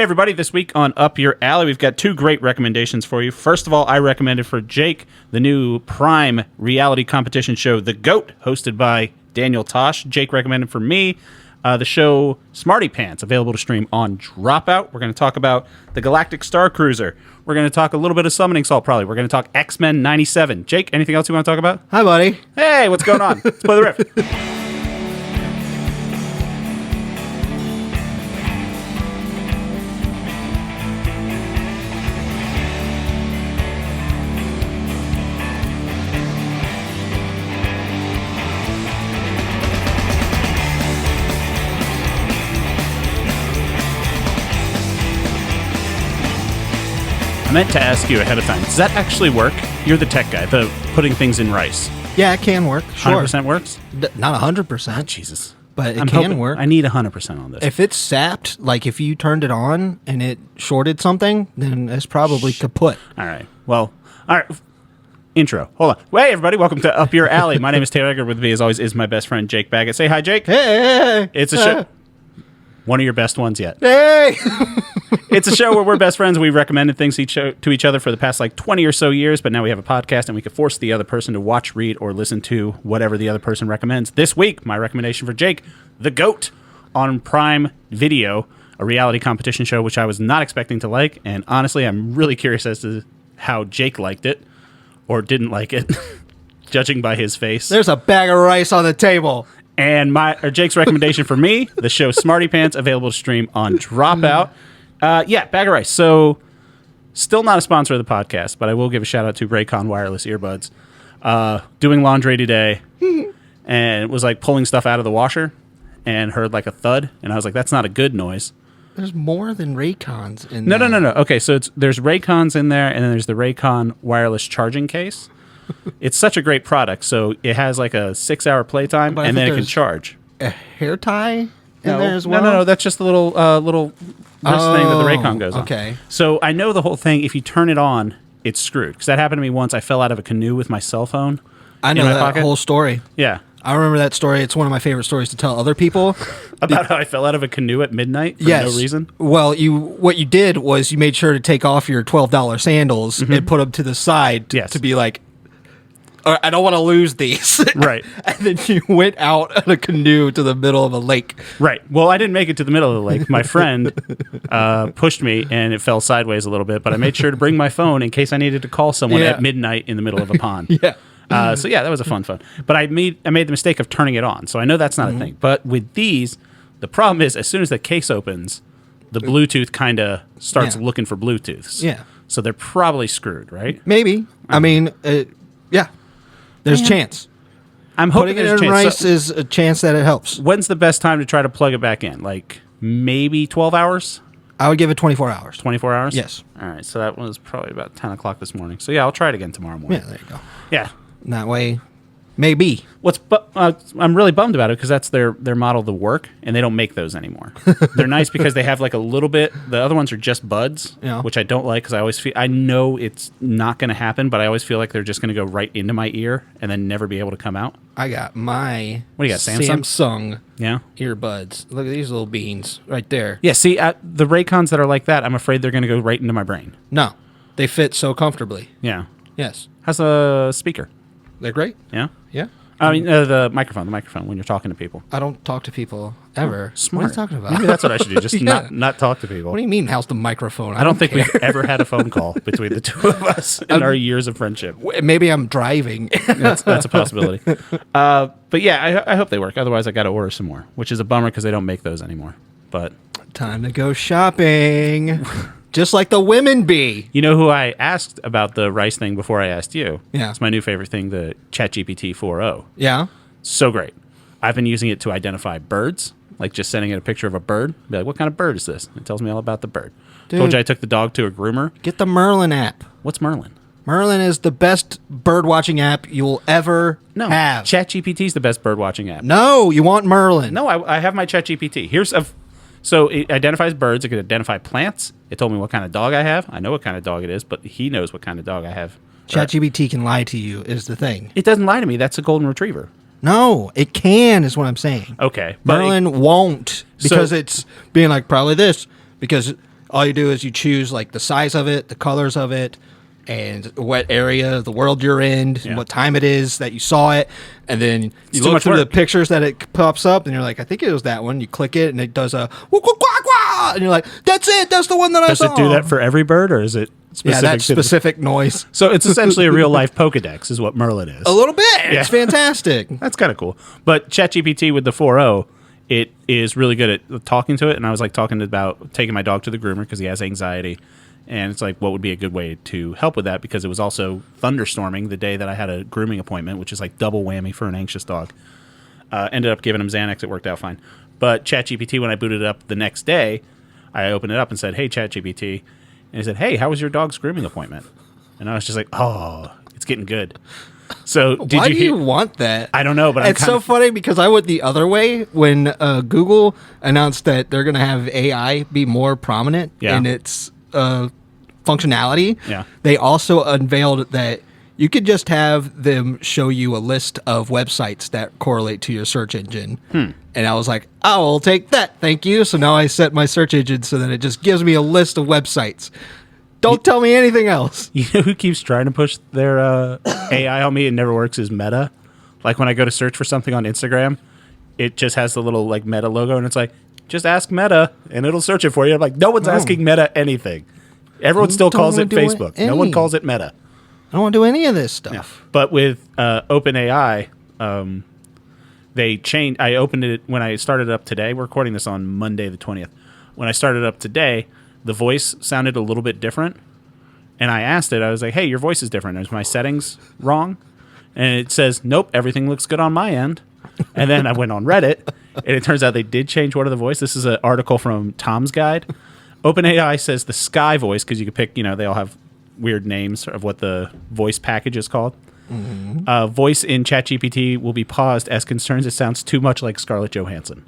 Hey, everybody. This week on Up Your Alley, we've got two great recommendations for you. First of all, I recommended for Jake the new Prime reality competition show, The GOAT, hosted by Daniel Tosh. Jake recommended for me the show Smarty Pants, available to stream on Dropout. We're going to talk about the Galactic Star Cruiser. We're going to talk a little bit of Summoning Salt, probably. We're going to talk X-Men 97. Jake, anything else you want to talk about? Hi, buddy. Hey, what's going on? Let's play the riff. I meant to ask you ahead of time, does that actually work? You're the tech guy, the putting things in rice. Yeah, it can work. Sure. 100% works? Not 100%. Oh, Jesus. But it can work. I need 100% on this. If it's sapped, like if you turned it on and it shorted something, then it's probably kaput. All right. Well, all right. Intro. Hold on. Hey, everybody. Welcome to Up Your Alley. My name is Taylor Egger. With me, as always, is my best friend, Jake Baggett. Say hi, Jake. Hey! It's a show. One of your best ones yet. Hey! It's a show where we're best friends. We recommended things to each other for the past 20 or so years, but now we have a podcast and we can force the other person to watch, read, or listen to whatever the other person recommends. This week, my recommendation for Jake, The GOAT on Prime Video, a reality competition show which I was not expecting to like, and honestly, I'm really curious as to how Jake liked it or didn't like it, judging by his face. There's a bag of rice on the table. And Jake's recommendation for me, the show Smarty Pants, available to stream on Dropout. Bag of rice. So, still not a sponsor of the podcast, but I will give a shout out to Raycon wireless earbuds. Doing laundry today, and it was like pulling stuff out of the washer, and heard like a thud, and I was like, "That's not a good noise." There's more than Raycons in there. No. Okay, so there's Raycons in there, and then there's the Raycon wireless charging case. It's such a great product. So it has like a 6-hour playtime, and then it can charge. A hair tie in there as well? No. That's just the little wrist thing that the Raycon goes on. Okay. So I know the whole thing. If you turn it on, it's screwed. Because that happened to me once. I fell out of a canoe with my cell phone. I know that whole story. Yeah. I remember that story. It's one of my favorite stories to tell other people. About how I fell out of a canoe at midnight for no reason? Well, what you did was you made sure to take off your $12 sandals and put them to the side to be like, I don't want to lose these. Right. And then you went out on a canoe to the middle of a lake. Right. Well, I didn't make it to the middle of the lake. My friend pushed me, and it fell sideways a little bit, but I made sure to bring my phone in case I needed to call someone at midnight in the middle of a pond. Yeah. That was a fun phone. But I made the mistake of turning it on, so I know that's not a thing. But with these, the problem is as soon as the case opens, the Bluetooth kind of starts looking for Bluetooths. Yeah. So they're probably screwed, right? Maybe. I mean, yeah. There's a chance. I'm hoping putting it in rice is a chance that it helps. When's the best time to try to plug it back in? Like maybe 12 hours? I would give it 24 hours. 24 hours? Yes. All right. So that was probably about 10 o'clock this morning. So yeah, I'll try it again tomorrow morning. Yeah, there you go. Yeah. That way, maybe. I'm really bummed about it because that's their model to work, and they don't make those anymore. They're nice because they have like a little bit. The other ones are just buds, which I don't like because I know it's not going to happen, but I always feel like they're just going to go right into my ear and then never be able to come out. I got my what do you got? Samsung earbuds. Look at these little beans right there. Yeah, see, the Raycons that are like that, I'm afraid they're going to go right into my brain. No, they fit so comfortably. Yeah. Yes. How's the speaker? They're great. Yeah? Yeah. I mean, the microphone when you're talking to people. I don't talk to people ever. Smart. What are you talking about? Maybe that's what I should do, just not talk to people. What do you mean, how's the microphone? I don't think we've ever had a phone call between the two of us in our years of friendship. Maybe I'm driving. That's a possibility. But yeah, I hope they work. Otherwise, I got to order some more, which is a bummer because they don't make those anymore. But time to go shopping. Just like the women be. You know who I asked about the rice thing before I asked you? Yeah. It's my new favorite thing, the ChatGPT 4.0. Yeah. So great. I've been using it to identify birds, like just sending it a picture of a bird. Be like, what kind of bird is this? It tells me all about the bird. Dude, told you I took the dog to a groomer. Get the Merlin app. What's Merlin? Merlin is the best bird watching app you'll ever have. ChatGPT is the best bird watching app. No, you want Merlin. No, I have my ChatGPT. So it identifies birds. It can identify plants. It told me what kind of dog I have. I know what kind of dog it is, but he knows what kind of dog I have. ChatGPT can lie to you is the thing. It doesn't lie to me. That's a golden retriever. No, it can is what I'm saying. Okay. Merlin won't because it's being like probably this because all you do is you choose like the size of it, the colors of it, and what area of the world you're in, and what time it is that you saw it, and then you look through the pictures that it pops up, and you're like, I think it was that one. You click it, and it does a quack, quack, quack, and you're like, that's it. That's the one that I saw. Does it do that for every bird, or is it specific? Yeah, that specific noise. So it's essentially a real life Pokedex, is what Merlin is. A little bit. Yeah. It's fantastic. That's kind of cool. But ChatGPT with the 4.0, it is really good at talking to it, and I was like talking about taking my dog to the groomer because he has anxiety. And it's like, what would be a good way to help with that? Because it was also thunderstorming the day that I had a grooming appointment, which is like double whammy for an anxious dog. Ended up giving him Xanax. It worked out fine. But ChatGPT, when I booted it up the next day, I opened it up and said, hey, ChatGPT. And he said, hey, how was your dog's grooming appointment? And I was just like, oh, it's getting good. So why do you want that? I don't know, but it's so funny because I went the other way when Google announced that they're going to have AI be more prominent in its functionality. Yeah. They also unveiled that you could just have them show you a list of websites that correlate to your search engine. And I was like, oh, I'll take that. Thank you. So now I set my search engine so that it just gives me a list of websites. Don't tell me anything else. You know who keeps trying to push their AI on me and never works is Meta. Like when I go to search for something on Instagram, it just has the little like Meta logo and it's like, just ask Meta and it'll search it for you. I'm like, no one's asking Meta anything. Everyone still calls it Facebook. No one calls it Meta. I don't want to do any of this stuff. Yeah. But with OpenAI, they changed. I opened it when I started it up today. We're recording this on Monday the 20th. When I started it up today, the voice sounded a little bit different. And I asked it, I was like, hey, your voice is different. Is my settings wrong? And it says, nope, everything looks good on my end. And then I went on Reddit, and it turns out they did change one of the voice. This is an article from Tom's Guide. OpenAI says the Sky voice, because you could pick, they all have weird names of what the voice package is called. Voice in ChatGPT will be paused as concerns it sounds too much like Scarlett Johansson.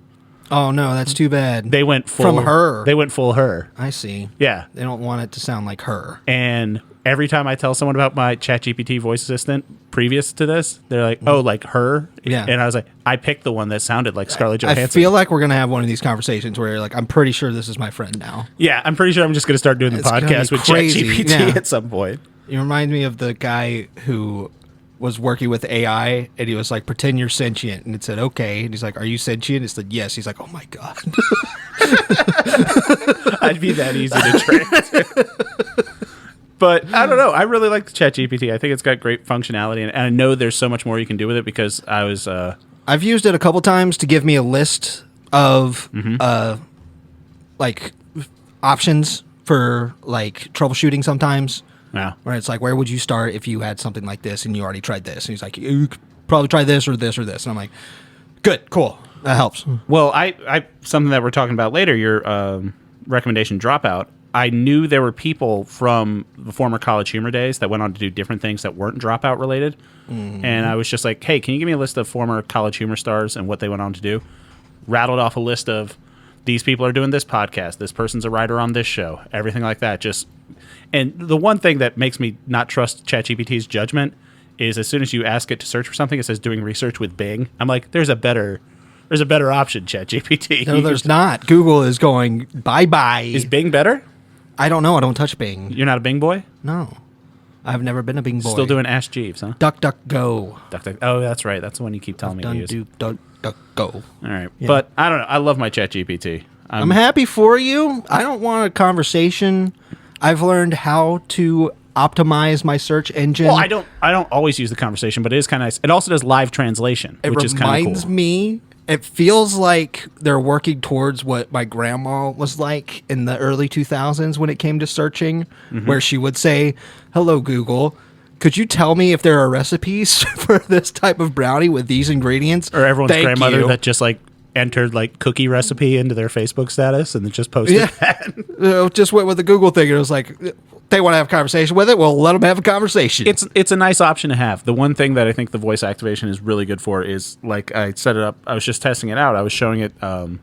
Oh, no, that's too bad. They went full... From her. They went full her. I see. Yeah. They don't want it to sound like her. And every time I tell someone about my ChatGPT voice assistant previous to this, they're like, oh, like her? Yeah. And I was like, I picked the one that sounded like Scarlett Johansson. I feel like we're going to have one of these conversations where you're like, I'm pretty sure this is my friend now. Yeah, I'm pretty sure I'm just going to start doing the podcast with ChatGPT at some point. You remind me of the guy who was working with AI, and he was like, pretend you're sentient. And it said, okay. And he's like, are you sentient? It said, yes. He's like, oh, my God. I'd be that easy to trick. But I don't know. I really like ChatGPT. I think it's got great functionality, and I know there's so much more you can do with it because I was... I've used it a couple times to give me a list of like options for like troubleshooting sometimes. Yeah. Where it's like, where would you start if you had something like this and you already tried this? And he's like, you could probably try this or this or this. And I'm like, good, cool. That helps. Well, I something that we're talking about later, your recommendation Dropout, I knew there were people from the former College Humor days that went on to do different things that weren't Dropout related. And I was just like, hey, can you give me a list of former College Humor stars and what they went on to do? Rattled off a list of these people are doing this podcast. This person's a writer on this show. Everything like that. And the one thing that makes me not trust ChatGPT's judgment is as soon as you ask it to search for something, it says doing research with Bing. I'm like, there's a better option, ChatGPT. No, there's not. Google is going bye-bye. Is Bing better? I don't know. I don't touch Bing. You're not a Bing boy? No. I've never been a Bing boy. Still doing Ask Jeeves, huh? DuckDuckGo. Oh, that's right. That's the one you keep telling me to use. DuckDuckGo. All right. Yeah. But I don't know. I love my ChatGPT. I'm happy for you. I don't want a conversation. I've learned how to optimize my search engine. Well, I don't always use the conversation, but it is kind of nice. It also does live translation, which is kind of cool. It reminds me, it feels like they're working towards what my grandma was like in the early 2000s when it came to searching, where she would say, hello, Google, could you tell me if there are recipes for this type of brownie with these ingredients? Or everyone's grandmother that just like entered like cookie recipe into their Facebook status and then just posted that. Just went with the Google thing. And it was like, they want to have a conversation with it. Well, let them have a conversation. It's a nice option to have. The one thing that I think the voice activation is really good for is like I set it up. I was just testing it out. I was showing it to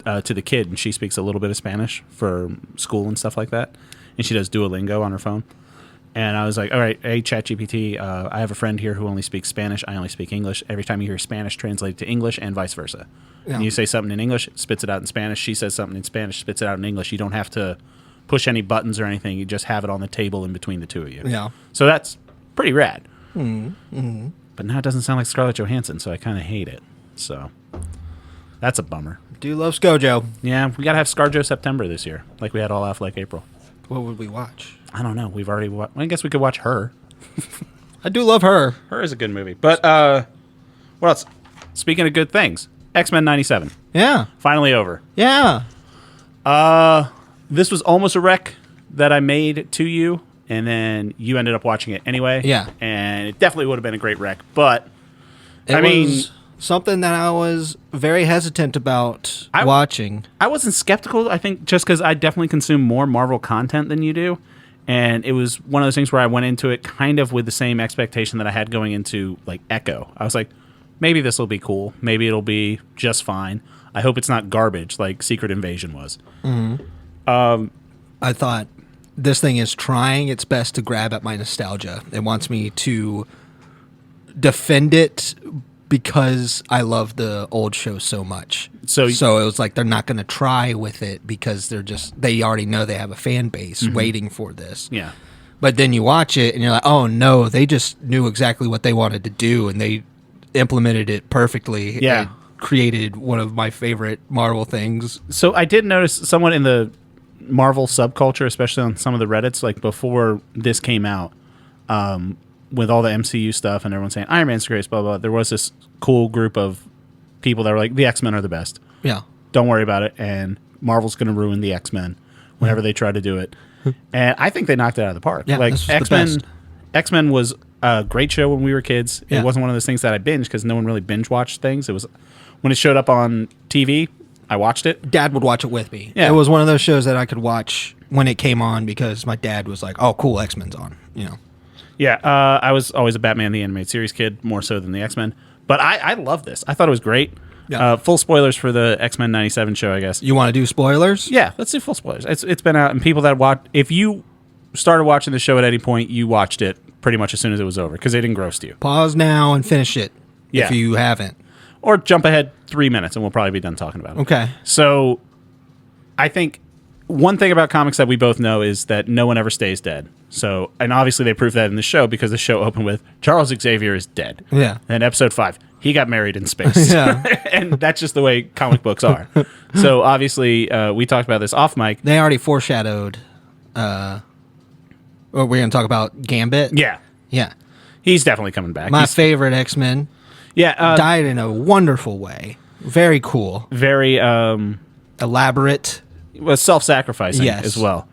the kid, and she speaks a little bit of Spanish for school and stuff like that. And she does Duolingo on her phone. And I was like, all right, hey, ChatGPT, I have a friend here who only speaks Spanish. I only speak English. Every time you hear Spanish, translate it to English and vice versa. Yeah. And you say something in English, it spits it out in Spanish. She says something in Spanish, spits it out in English. You don't have to push any buttons or anything. You just have it on the table in between the two of you. Yeah. So that's pretty rad. But now it doesn't sound like Scarlett Johansson, so I kind of hate it. So that's a bummer. Do love ScarJo. Yeah, we got to have ScarJo September this year, like we had All Affleck April. What would we watch? I don't know. We've already I guess we could watch Her. I do love Her. Her is a good movie. But what else? Speaking of good things, X-Men 97. Yeah. Finally over. Yeah. This was almost a rec that I made to you, and then you ended up watching it anyway. Yeah. And it definitely would have been a great rec, but I mean, something that I was very hesitant about watching. I wasn't skeptical, I think, just because I definitely consume more Marvel content than you do. And it was one of those things where I went into it kind of with the same expectation that I had going into, like, Echo. I was like, maybe this will be cool. Maybe it'll be just fine. I hope it's not garbage like Secret Invasion was. I thought this thing is trying its best to grab at my nostalgia. It wants me to defend it because I love the old show so much. So it was like they're not going to try with it because they already know they have a fan base waiting for this. Yeah. But then you watch it and you're like, oh no, they just knew exactly what they wanted to do and they implemented it perfectly. Yeah. And created one of my favorite Marvel things. So I did notice someone in the Marvel subculture, especially on some of the Reddits, like before this came out, with all the MCU stuff and everyone saying Iron Man's great, blah, blah, there was this cool group of people that were like, the X-Men are the best. Yeah. Don't worry about it. And Marvel's going to ruin the X-Men whenever they try to do it. And I think they knocked it out of the park. Yeah, like X-Men was a great show when we were kids. Yeah. It wasn't one of those things that I binged because no one really binge watched things. It was when it showed up on TV, I watched it. Dad would watch it with me. Yeah. It was one of those shows that I could watch when it came on because my dad was like, oh, cool, X-Men's on, you know. Yeah, I was always a Batman the Animated Series kid, more so than the X-Men. But I love this. I thought it was great. Yeah. Full spoilers for the X-Men 97 show, I guess. You want to do spoilers? Yeah, let's do full spoilers. It's been out, and people that watch, if you started watching the show at any point, you watched it pretty much as soon as it was over because it engrossed you. Pause now and finish it if Yeah. you haven't. Or jump ahead 3 minutes, and we'll probably be done talking about it. Okay. So I think one thing about comics that we both know is that no one ever stays dead. So, and obviously they proved that in the show because the show opened with Charles Xavier is dead. Yeah. And episode 5, he got married in space. Yeah. And that's just the way comic books are. So obviously we talked about this off mic. They already foreshadowed. We're going to talk about Gambit. Yeah. Yeah. He's definitely coming back. My favorite X-Men. Yeah. Died in a wonderful way. Very cool. Very elaborate. Was self-sacrificing Yes. as well.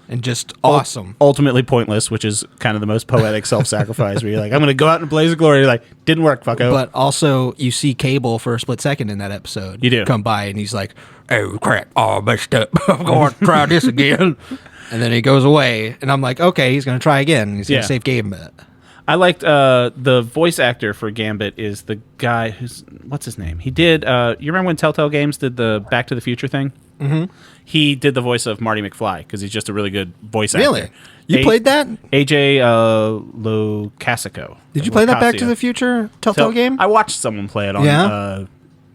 And just awesome. Ultimately pointless, which is kind of the most poetic self-sacrifice where you're like, I'm going to go out in a blaze of glory. You're like, didn't work, fucko. But also, you see Cable for a split second in that episode. You do. Come by and he's like, oh, crap, all messed up. I'm going to try this again. And then he goes away. And I'm like, okay, he's going to try again. He's going to save Gambit. I liked the voice actor for Gambit is the guy who's, what's his name? He did, you remember when Telltale Games did the Back to the Future thing? Mm-hmm. He did the voice of Marty McFly because he's just a really good voice actor. Really? You played that? AJ Locasico. Did you play that Back to the Future Telltale game? I watched someone play it on. Yeah?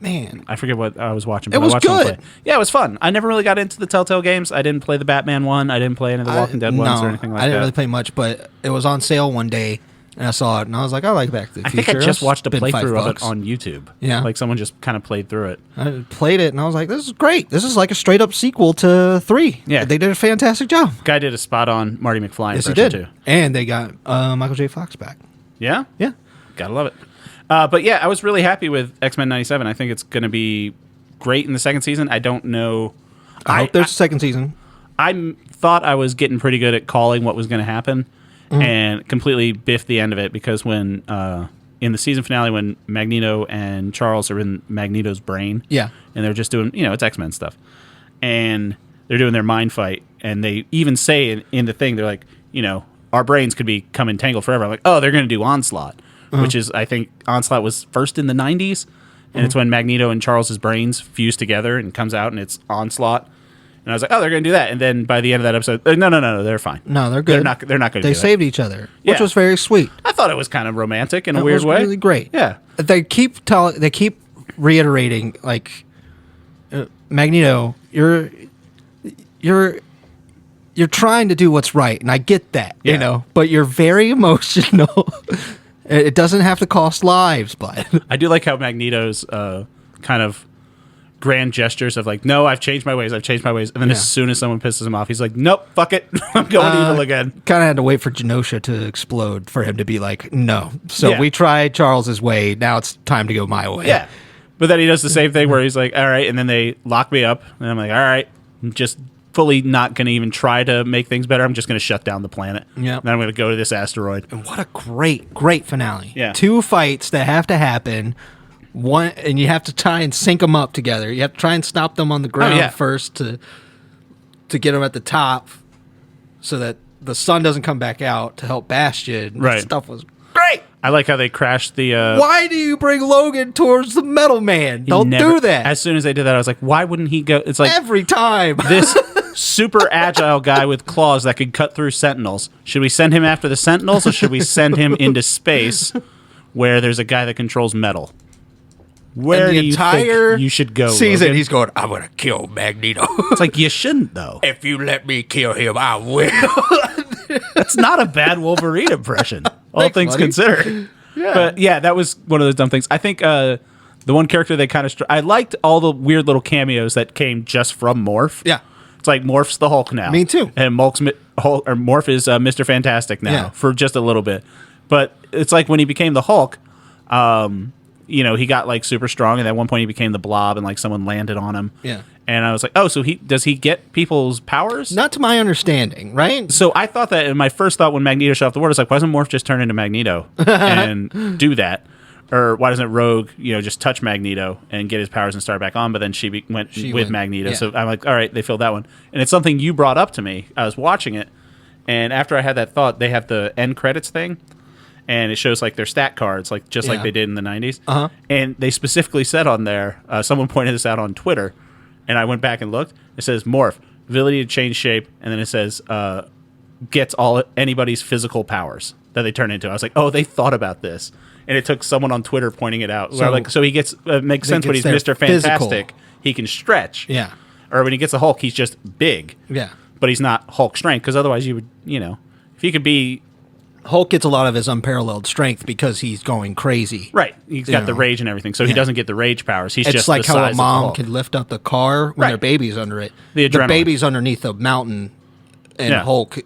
Man. I forget what I was watching. But It was I watched someone good. play it. Yeah, it was fun. I never really got into the Telltale games. I didn't play the Batman one. I didn't play any of the Walking Dead ones or anything like that. I didn't really play much, but it was on sale one day. And I saw it, and I was like, I like Back to the Future. I think I just watched a Been playthrough of it $5. on YouTube. Yeah. Like someone just kind of played through it. I played it, and I was like, this is great. This is like a straight-up sequel to 3. Yeah. They did a fantastic job. Guy did a spot on Marty McFly Yes, he impression did. too. And they got Michael J. Fox back. Yeah? Yeah. Gotta love it. But yeah, I was really happy with X-Men 97. I think it's going to be great in the second season. I don't know. I hope there's a second season. I thought I was getting pretty good at calling what was going to happen and completely biffed the end of it because when in the season finale when Magneto and Charles are in Magneto's brain Yeah. and they're just doing, it's X-Men stuff. And they're doing their mind fight and they even say in the thing, they're like, our brains could become entangled forever. I'm like, oh, they're going to do Onslaught, which is, I think Onslaught was first in the 90s. And it's when Magneto and Charles's brains fuse together and comes out and it's Onslaught. And I was like, oh, they're going to do that. And then by the end of that episode, no, they're fine. No, they're good. They're not going to do that. They saved each other, which Yeah. was very sweet. I thought it was kind of romantic in a It weird was way. really great. Yeah. They keep reiterating, like, Magneto, you're you're trying to do what's right, and I get that, you know, but you're very emotional. It doesn't have to cost lives, but I do like how Magneto's kind of grand gestures of like, no, I've changed my ways, and then as soon as someone pisses him off, he's like, nope, fuck it, I'm going evil again. Kind of had to wait for Genosha to explode for him to be like, no. So we tried Charles's way, now it's time to go my way. Yeah. But then he does the same thing where he's like, all right, and then they lock me up, and I'm like, all right, I'm just fully not going to even try to make things better. I'm just going to shut down the planet. Yeah. Then I'm going to go to this asteroid. And what a great finale. Yeah. 2 fights that have to happen. One, and you have to try and sync them up together. You have to try and stop them on the ground first to get them at the top so that the sun doesn't come back out to help Bastion. Right. That stuff was great. I like how they crashed the... why do you bring Logan towards the Metal Man? Don't do that. As soon as they did that, I was like, why wouldn't he go... It's like... Every time. This super agile guy with claws that could cut through Sentinels. Should we send him after the Sentinels, or should we send him into space where there's a guy that controls metal? Where do you think you should go? Season, Logan? he's going, I'm going to kill Magneto. It's like, you shouldn't, though. If you let me kill him, I will. That's not a bad Wolverine impression, all things considered. Yeah. But yeah, that was one of those dumb things. I think the one character they kind of... I liked all the weird little cameos that came just from Morph. Yeah. It's like Morph's the Hulk now. Me too. And Morph is Mr. Fantastic now for just a little bit. But it's like when he became the Hulk... you know, he got like super strong, and at one point he became the Blob, and like someone landed on him. Yeah. And I was like, oh, so does he get people's powers? Not to my understanding, right? So I thought that, and my first thought when Magneto shot off the word was like, why doesn't Morph just turn into Magneto and do that? Or why doesn't Rogue, you know, just touch Magneto and get his powers and start back on? But then she went with Magneto. Yeah. So I'm like, all right, they filled that one. And it's something you brought up to me. I was watching it, and after I had that thought, they have the end credits thing. And it shows like their stat cards, like just like they did in the 90s. Uh-huh. And they specifically said on there, someone pointed this out on Twitter, and I went back and looked. It says Morph, ability to change shape, and then it says gets anybody's physical powers that they turn into. I was like, oh, they thought about this, and it took someone on Twitter pointing it out. So he gets makes sense when he's Mr. Fantastic. He can stretch. Yeah. Or when he gets the Hulk, he's just big. Yeah. But he's not Hulk strength, because otherwise you would, you know, if he could be. Hulk gets a lot of his unparalleled strength because he's going crazy. Right. He's got the rage and everything, so he doesn't get the rage powers. He's just like the how size a mom of the can lift up the car when their baby's under it. The baby's underneath the mountain, and Hulk,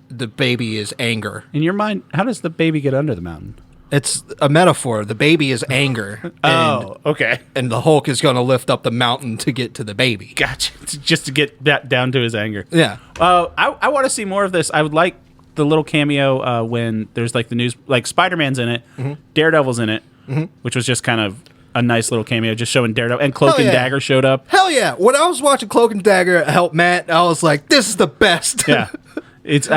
the baby is anger. In your mind, how does the baby get under the mountain? It's a metaphor. The baby is anger. Okay. And the Hulk is going to lift up the mountain to get to the baby. Gotcha. Just to get that down to his anger. Yeah. I want to see more of this. I would like the little cameo when there's like the news, like Spider-Man's in it, Daredevil's in it, which was just kind of a nice little cameo, just showing Daredevil, and Cloak and Dagger showed up. Hell yeah! When I was watching Cloak and Dagger help Matt, I was like, "This is the best." Yeah, it's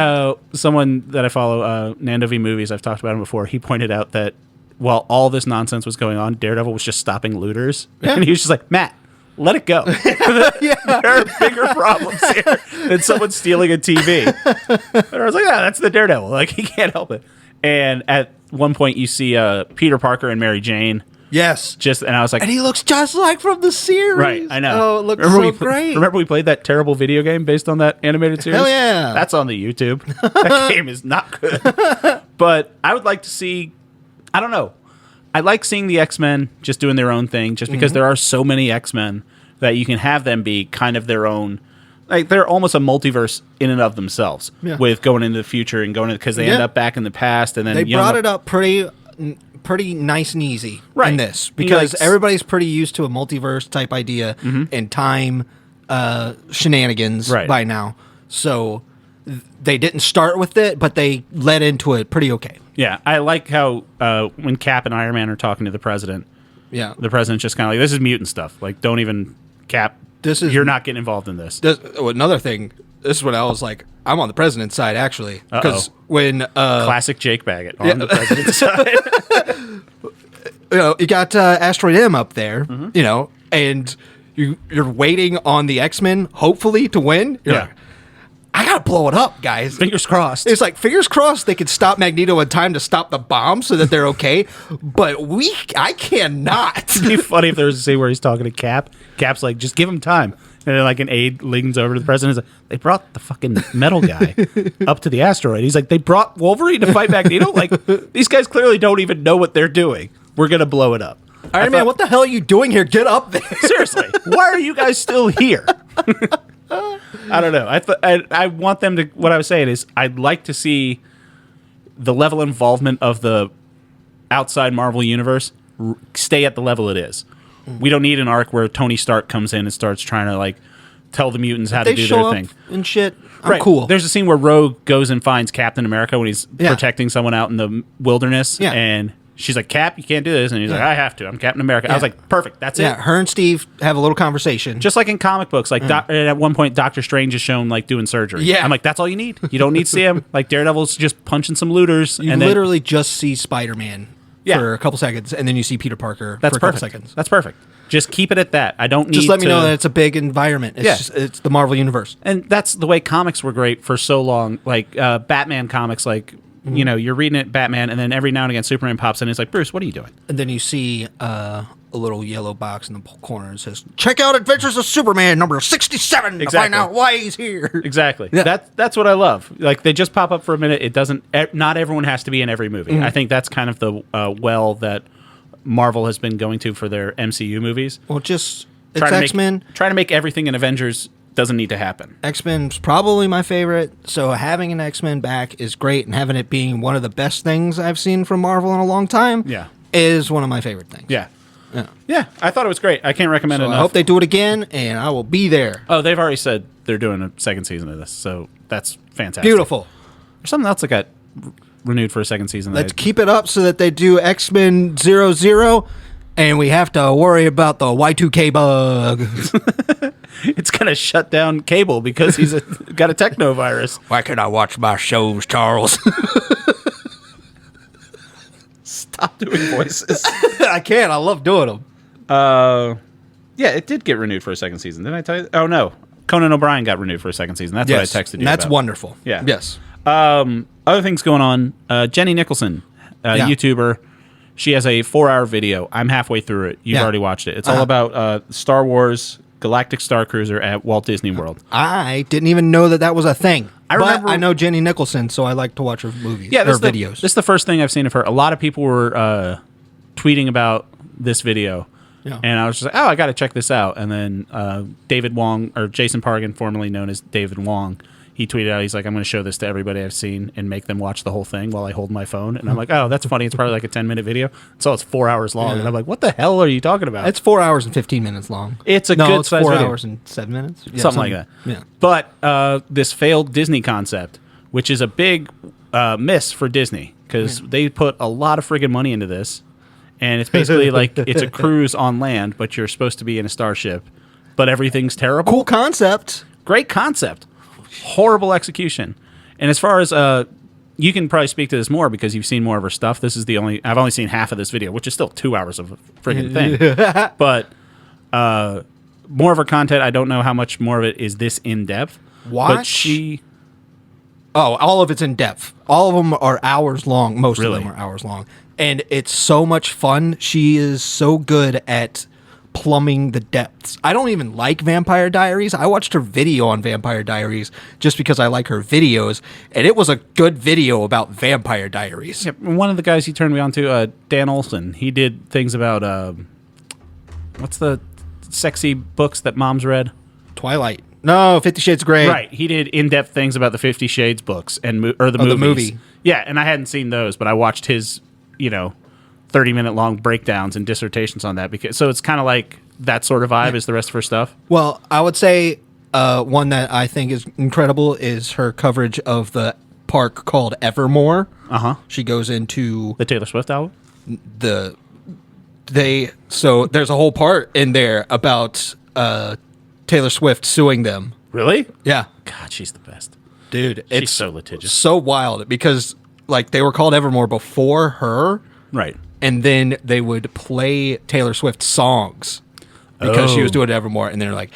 someone that I follow, Nando V Movies. I've talked about him before. He pointed out that while all this nonsense was going on, Daredevil was just stopping looters, and he was just like, Matt, let it go. There are bigger problems here than someone stealing a TV. And I was like, that's the Daredevil. Like, he can't help it. And at one point, you see Peter Parker and Mary Jane. Yes. And I was like... And he looks just like from the series. Right, I know. Oh, it looks so great. Remember we played that terrible video game based on that animated series? Hell yeah. That's on the YouTube. That game is not good. But I would like to see... I don't know. I like seeing the X-Men just doing their own thing, just because there are so many X-Men that you can have them be kind of their own. Like, they're almost a multiverse in and of themselves, with going into the future and going into, because they end up back in the past, and then they brought it up pretty nice and easy in this, because everybody's pretty used to a multiverse type idea and time shenanigans by now. So they didn't start with it, but they led into it pretty okay. Yeah, I like how when Cap and Iron Man are talking to the president, the president's just kind of like, this is mutant stuff. Like, don't even, Cap, you're not getting involved in this. Another thing, this is when I was like, I'm on the president's side, actually. Because when... Classic Jake Baggett on the president's side. You know, you got Asteroid M up there, you know, and you're waiting on the X-Men, hopefully, to win. You're like, I gotta blow it up, guys. Fingers crossed. It's like, fingers crossed they could stop Magneto in time to stop the bomb so that they're okay. But I cannot. It'd be funny if there was a scene where he's talking to Cap. Cap's like, just give him time. And then, like, an aide leans over to the president and is like, they brought the fucking metal guy up to the asteroid. He's like, they brought Wolverine to fight Magneto? Like, these guys clearly don't even know what they're doing. We're going to blow it up. Iron Man, what the hell are you doing here? Get up there. Seriously, why are you guys still here? I don't know. I want them to, what I was saying is, I'd like to see the level of involvement of the outside Marvel universe stay at the level it is. We don't need an arc where Tony Stark comes in and starts trying to, like, tell the mutants how to do their thing. And shit. I'm cool. There's a scene where Rogue goes and finds Captain America when he's protecting someone out in the wilderness. Yeah. And she's like, Cap, you can't do this. And he's like, I have to. I'm Captain America. I was like, perfect. That's it. Yeah, her and Steve have a little conversation. Just like in comic books. Like, at one point, Doctor Strange is shown, like, doing surgery. Yeah. I'm like, that's all you need. You don't need to see him. Like, Daredevil's just punching some looters. You literally just see Spider-Man for a couple seconds, and then you see Peter Parker for a couple seconds. That's perfect. Just keep it at that. I don't need to... Just let me know that it's a big environment. It's the Marvel Universe. And that's the way comics were great for so long. Like, Batman comics, like, you know, you're reading it, Batman, and then every now and again Superman pops in and it's like, Bruce, what are you doing? And then you see a little yellow box in the corner and says, check out Adventures of Superman number 67 to find out why he's here. Exactly. Yeah. That's what I love. Like, they just pop up for a minute. It doesn't... Not everyone has to be in every movie. I think that's kind of the well that Marvel has been going to for their MCU movies. Well, it's X-Men. Trying to make everything in Avengers doesn't need to happen. X-Men's probably my favorite, so having an X-Men back is great, and having it being one of the best things I've seen from Marvel in a long time is one of my favorite things. Yeah, I thought it was great. I can't recommend it enough. I hope they do it again, and I will be there. Oh, they've already said they're doing a second season of this, so that's fantastic. Beautiful. There's something else that got renewed for a second season. Let's keep it up so that they do X-Men 00, and we have to worry about the Y2K bug. It's going to shut down Cable because he's got a techno virus. Why can't I watch my shows, Charles? Stop doing voices. I can't. I love doing them. Yeah, it did get renewed for a second season. Didn't I tell you? Oh, no. Conan O'Brien got renewed for a second season. That's what I texted you That's about. wonderful. Yeah. Yes. Other things going on. Jenny Nicholson, YouTuber. She has a 4-hour video. I'm halfway through it. You've already watched it. It's all about Star Wars Galactic Star Cruiser at Walt Disney World. I didn't even know that was a thing. I know Jenny Nicholson, so I like to watch her movies or videos. This is the first thing I've seen of her. A lot of people were tweeting about this video. Yeah. And I was just like, I got to check this out. And then David Wong, or Jason Pargan, formerly known as David Wong, he tweeted out, he's like, I'm going to show this to everybody I've seen and make them watch the whole thing while I hold my phone. And I'm like, oh, that's funny. It's probably like a 10-minute video. So it's 4 hours long. And I'm like, what the hell are you talking about? It's 4 hours and 15 minutes long. It's good size 4 video. hours and 7 minutes. Yeah, something like that. Yeah. But this failed Disney concept, which is a big miss for Disney, because they put a lot of friggin' money into this. And it's basically like it's a cruise on land, but you're supposed to be in a starship. But everything's terrible. Cool concept. Great concept. Horrible execution. And as far as you can probably speak to this more because you've seen more of her stuff. I've only seen half of this video, which is still 2 hours of a freaking thing. But more of her content, I don't know how much more of it is this in depth. Watch. But all of it's in depth. All of them are hours long. Most of them are hours long. And it's so much fun. She is so good at plumbing the depths. I don't even like Vampire Diaries. I watched her video on Vampire Diaries just because I like her videos, and it was a good video about Vampire Diaries. Yeah, one of the guys he turned me on to, Dan Olson, he did things about what's the sexy books that moms read? Twilight. No, 50 Shades of Grey. Right. He did in-depth things about the 50 Shades books or the movies. The movie. Yeah, and I hadn't seen those, but I watched his, 30-minute long breakdowns and dissertations on that, so it's kind of like that sort of vibe is the rest of her stuff. Well, I would say one that I think is incredible is her coverage of the park called Evermore. She goes into the Taylor Swift album. So there's a whole part in there about Taylor Swift suing them. Really? Yeah. God, she's the best, dude. She's so litigious, so wild because they were called Evermore before her, right? And then they would play Taylor Swift songs because she was doing Evermore, and they're like,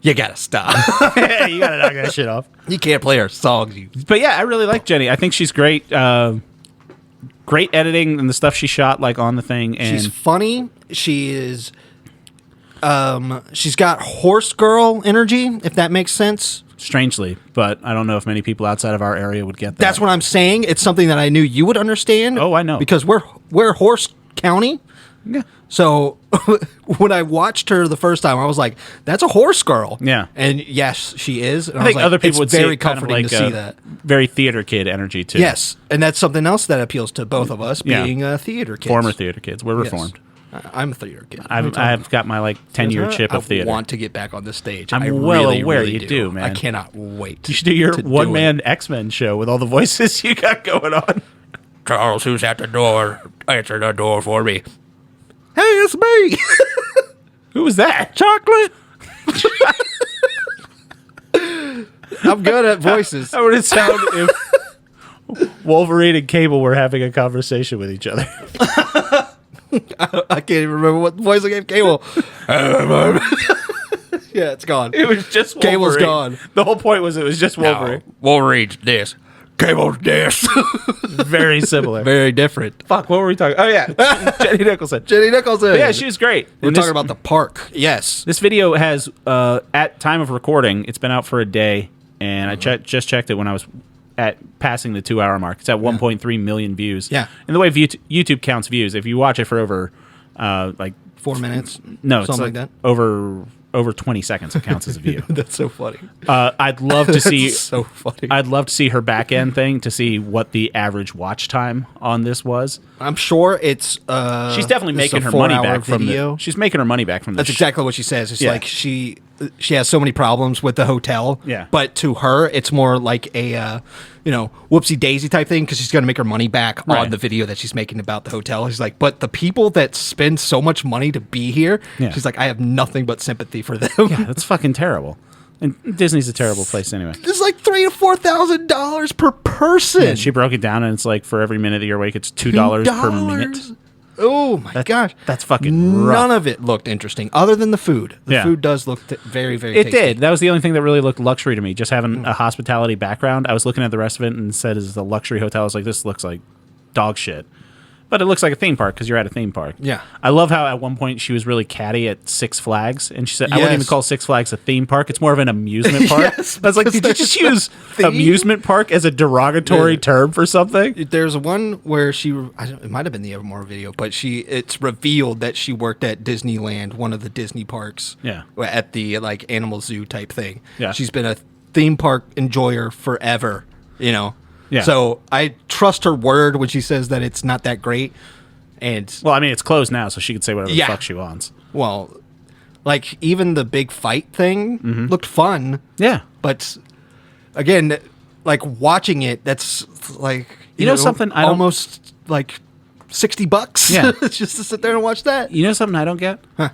you gotta stop. You gotta knock that shit off. You can't play her songs. But yeah, I really like Jenny. I think she's great. Great editing and the stuff she shot on the thing. And she's funny. She is She's got horse girl energy, if that makes sense. Strangely, but I don't know if many people outside of our area would get that. That's what I'm saying. It's something that I knew you would understand. Oh, I know. Because we're Horse County. Yeah. So when I watched her the first time, I was like, "That's a horse girl." Yeah. And yes, she is. And I think other people would say very see kind of comforting like to see that. Very theater kid energy too. Yes, and that's something else that appeals to both of us, being theater kids. Former theater kids. We're reformed. I'm a theater kid. I've got my 10-year chip of theater. I want to get back on the stage. I'm really aware you do, man. I cannot wait. You should do your one-man X-Men show with all the voices you got going on. Charles, who's at the door? Answer the door for me. Hey, it's me. Who was that? Chocolate. I'm good at voices. How would it sound if Wolverine and Cable were having a conversation with each other? I can't even remember what voice I gave Cable. Yeah, it's gone. It was just Wolverine. Cable's gone. The whole point was it was just Wolverine. No, Wolverine's this. Cable's this. Very similar. Very different. Fuck, what were we talking? Oh, yeah. Jenny Nicholson. Jenny Nicholson. But yeah, she was great. We're talking about the park. Yes. This video has, at time of recording, it's been out for a day, and I just checked it when I was at passing the 2-hour mark. It's at 1.3 million views. Yeah. And the way YouTube counts views, if you watch it for over 4 minutes. No, something it's like that. Over 20 seconds, it counts as a view. That's so funny. I'd love to see. So funny. I'd love to see her back end thing to see what the average watch time on this was. I'm sure it's. She's definitely making her money back from the. She's making her money back from the. That's exactly what she says. It's like she has so many problems with the hotel. Yeah. But to her, it's more like a whoopsie daisy type thing because she's going to make her money back on the video that she's making about the hotel. She's like, but the people that spend so much money to be here, she's like, I have nothing but sympathy for them. Yeah, that's fucking terrible. And Disney's a terrible place anyway. It's like $3,000 to $4,000 per person. Yeah, she broke it down, and it's like for every minute that you're awake, it's $2 per minute. Oh my gosh, that's fucking rough. None of it looked interesting, other than the food. The food does look very, very. It tasty. did. That was the only thing that really looked luxury to me. Just having a hospitality background, I was looking at the rest of it and said, "Is the luxury hotel?" I was like, "This looks like dog shit." But it looks like a theme park because you're at a theme park. Yeah. I love how at one point she was really catty at Six Flags. And she said, I wouldn't even call Six Flags a theme park. It's more of an amusement park. Yes, I was like, did you just use amusement park as a derogatory term for something? There's one where it might have been the Evermore video, but it's revealed that she worked at Disneyland, one of the Disney parks. Yeah. At the animal zoo type thing. Yeah. She's been a theme park enjoyer forever, Yeah. So I trust her word when she says that it's not that great. And well, I mean, it's closed now, so she could say whatever the fuck she wants. Well, like even the big fight thing looked fun. Yeah. But again, like watching it, that's like you know something I almost like $60. Yeah. Just to sit there and watch that. You know something I don't get? Huh.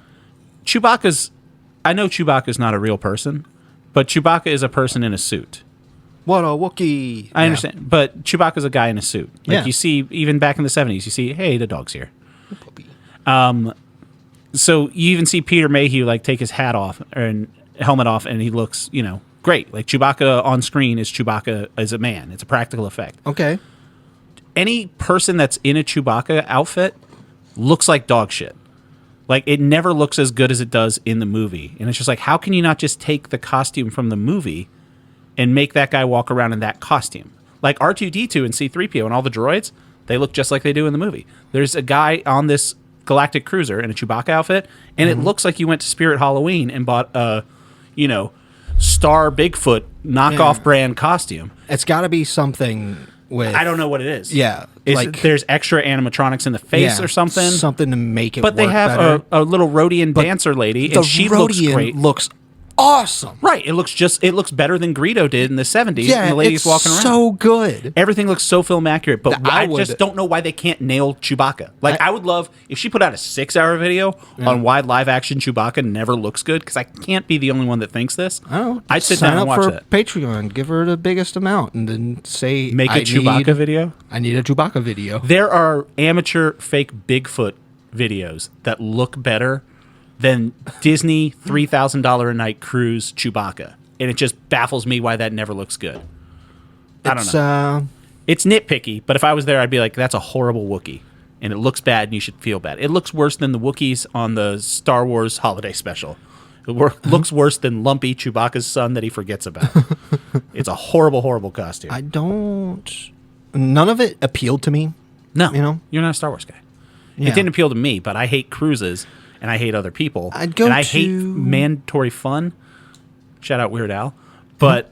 I know Chewbacca's not a real person, but Chewbacca is a person in a suit. What a Wookiee. I understand, but Chewbacca's a guy in a suit. Like you see, even back in the 70s, you see, hey, the dog's here. So you even see Peter Mayhew take his hat off and helmet off, and he looks, great. Like Chewbacca on screen is Chewbacca as a man. It's a practical effect. Okay. Any person that's in a Chewbacca outfit looks like dog shit. Like it never looks as good as it does in the movie, and it's just like, how can you not just take the costume from the movie and make that guy walk around in that costume? Like R2-D2 and C-3PO and all the droids, they look just like they do in the movie. There's a guy on this galactic cruiser in a Chewbacca outfit, and it looks like you went to Spirit Halloween and bought a, Star Bigfoot knockoff brand costume. It's got to be something with... I don't know what it is. Yeah. There's extra animatronics in the face or something. Something to make it But they have a little Rhodian dancer lady, and she looks great. Looks awesome. Right. It looks better than Greedo did in the 70s. Yeah, and the lady's walking around. So good. Everything looks so film accurate, but I just don't know why they can't nail Chewbacca. I would love if she put out a 6-hour video on why live action Chewbacca never looks good, because I can't be the only one that thinks this. Oh, I'd sit down and watch for that. Patreon, give her the biggest amount, and then say, make a Chewbacca video. I need a Chewbacca video. There are amateur fake Bigfoot videos that look better than Disney $3,000 a night cruise Chewbacca, and it just baffles me why that never looks good. I don't know. It's nitpicky, but if I was there, I'd be like, "That's a horrible Wookiee." and it looks bad, and you should feel bad. It looks worse than the Wookiees on the Star Wars holiday special. It looks worse than Lumpy, Chewbacca's son that he forgets about. It's a horrible, horrible costume. None of it appealed to me. No, you're not a Star Wars guy. Yeah. It didn't appeal to me, but I hate cruises, and I hate other people. I hate mandatory fun. Shout out Weird Al. But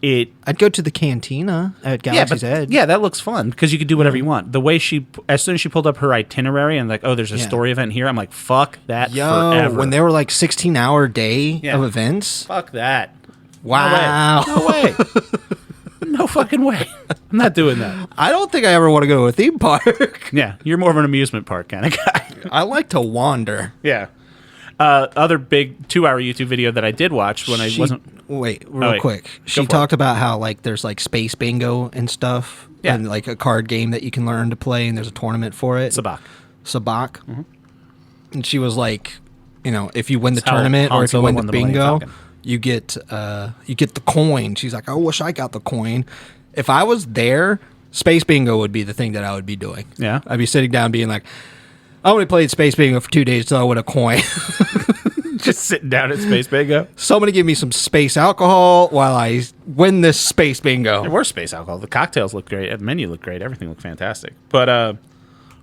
I'd go to the cantina at Galaxy's Edge. Yeah, that looks fun because you could do whatever you want. The way as soon as she pulled up her itinerary and like, oh, there's a story event here, I'm like, fuck that forever. When they were like 16-hour day of events? Fuck that. Wow. No way. No fucking way. I'm not doing that. I don't think I ever want to go to a theme park. Yeah, you're more of an amusement park kind of guy. I like to wander. Yeah. Other big 2-hour YouTube video that I did watch when I wasn't... Wait, real quick. She talked about how like there's like space bingo and stuff. Yeah. And like a card game that you can learn to play, and there's a tournament for it. Sabacc. Mm-hmm. And she was like, if you win the tournament or if you win the bingo, you get the coin. She's like, I wish I got the coin. If I was there, space bingo would be the thing that I would be doing. Yeah. I'd be sitting down being like, I only played space bingo for 2 days till I win a coin. Just sitting down at space bingo. Somebody give me some space alcohol while I win this space bingo. There were space alcohol. The cocktails looked great. The menu looked great. Everything looked fantastic. But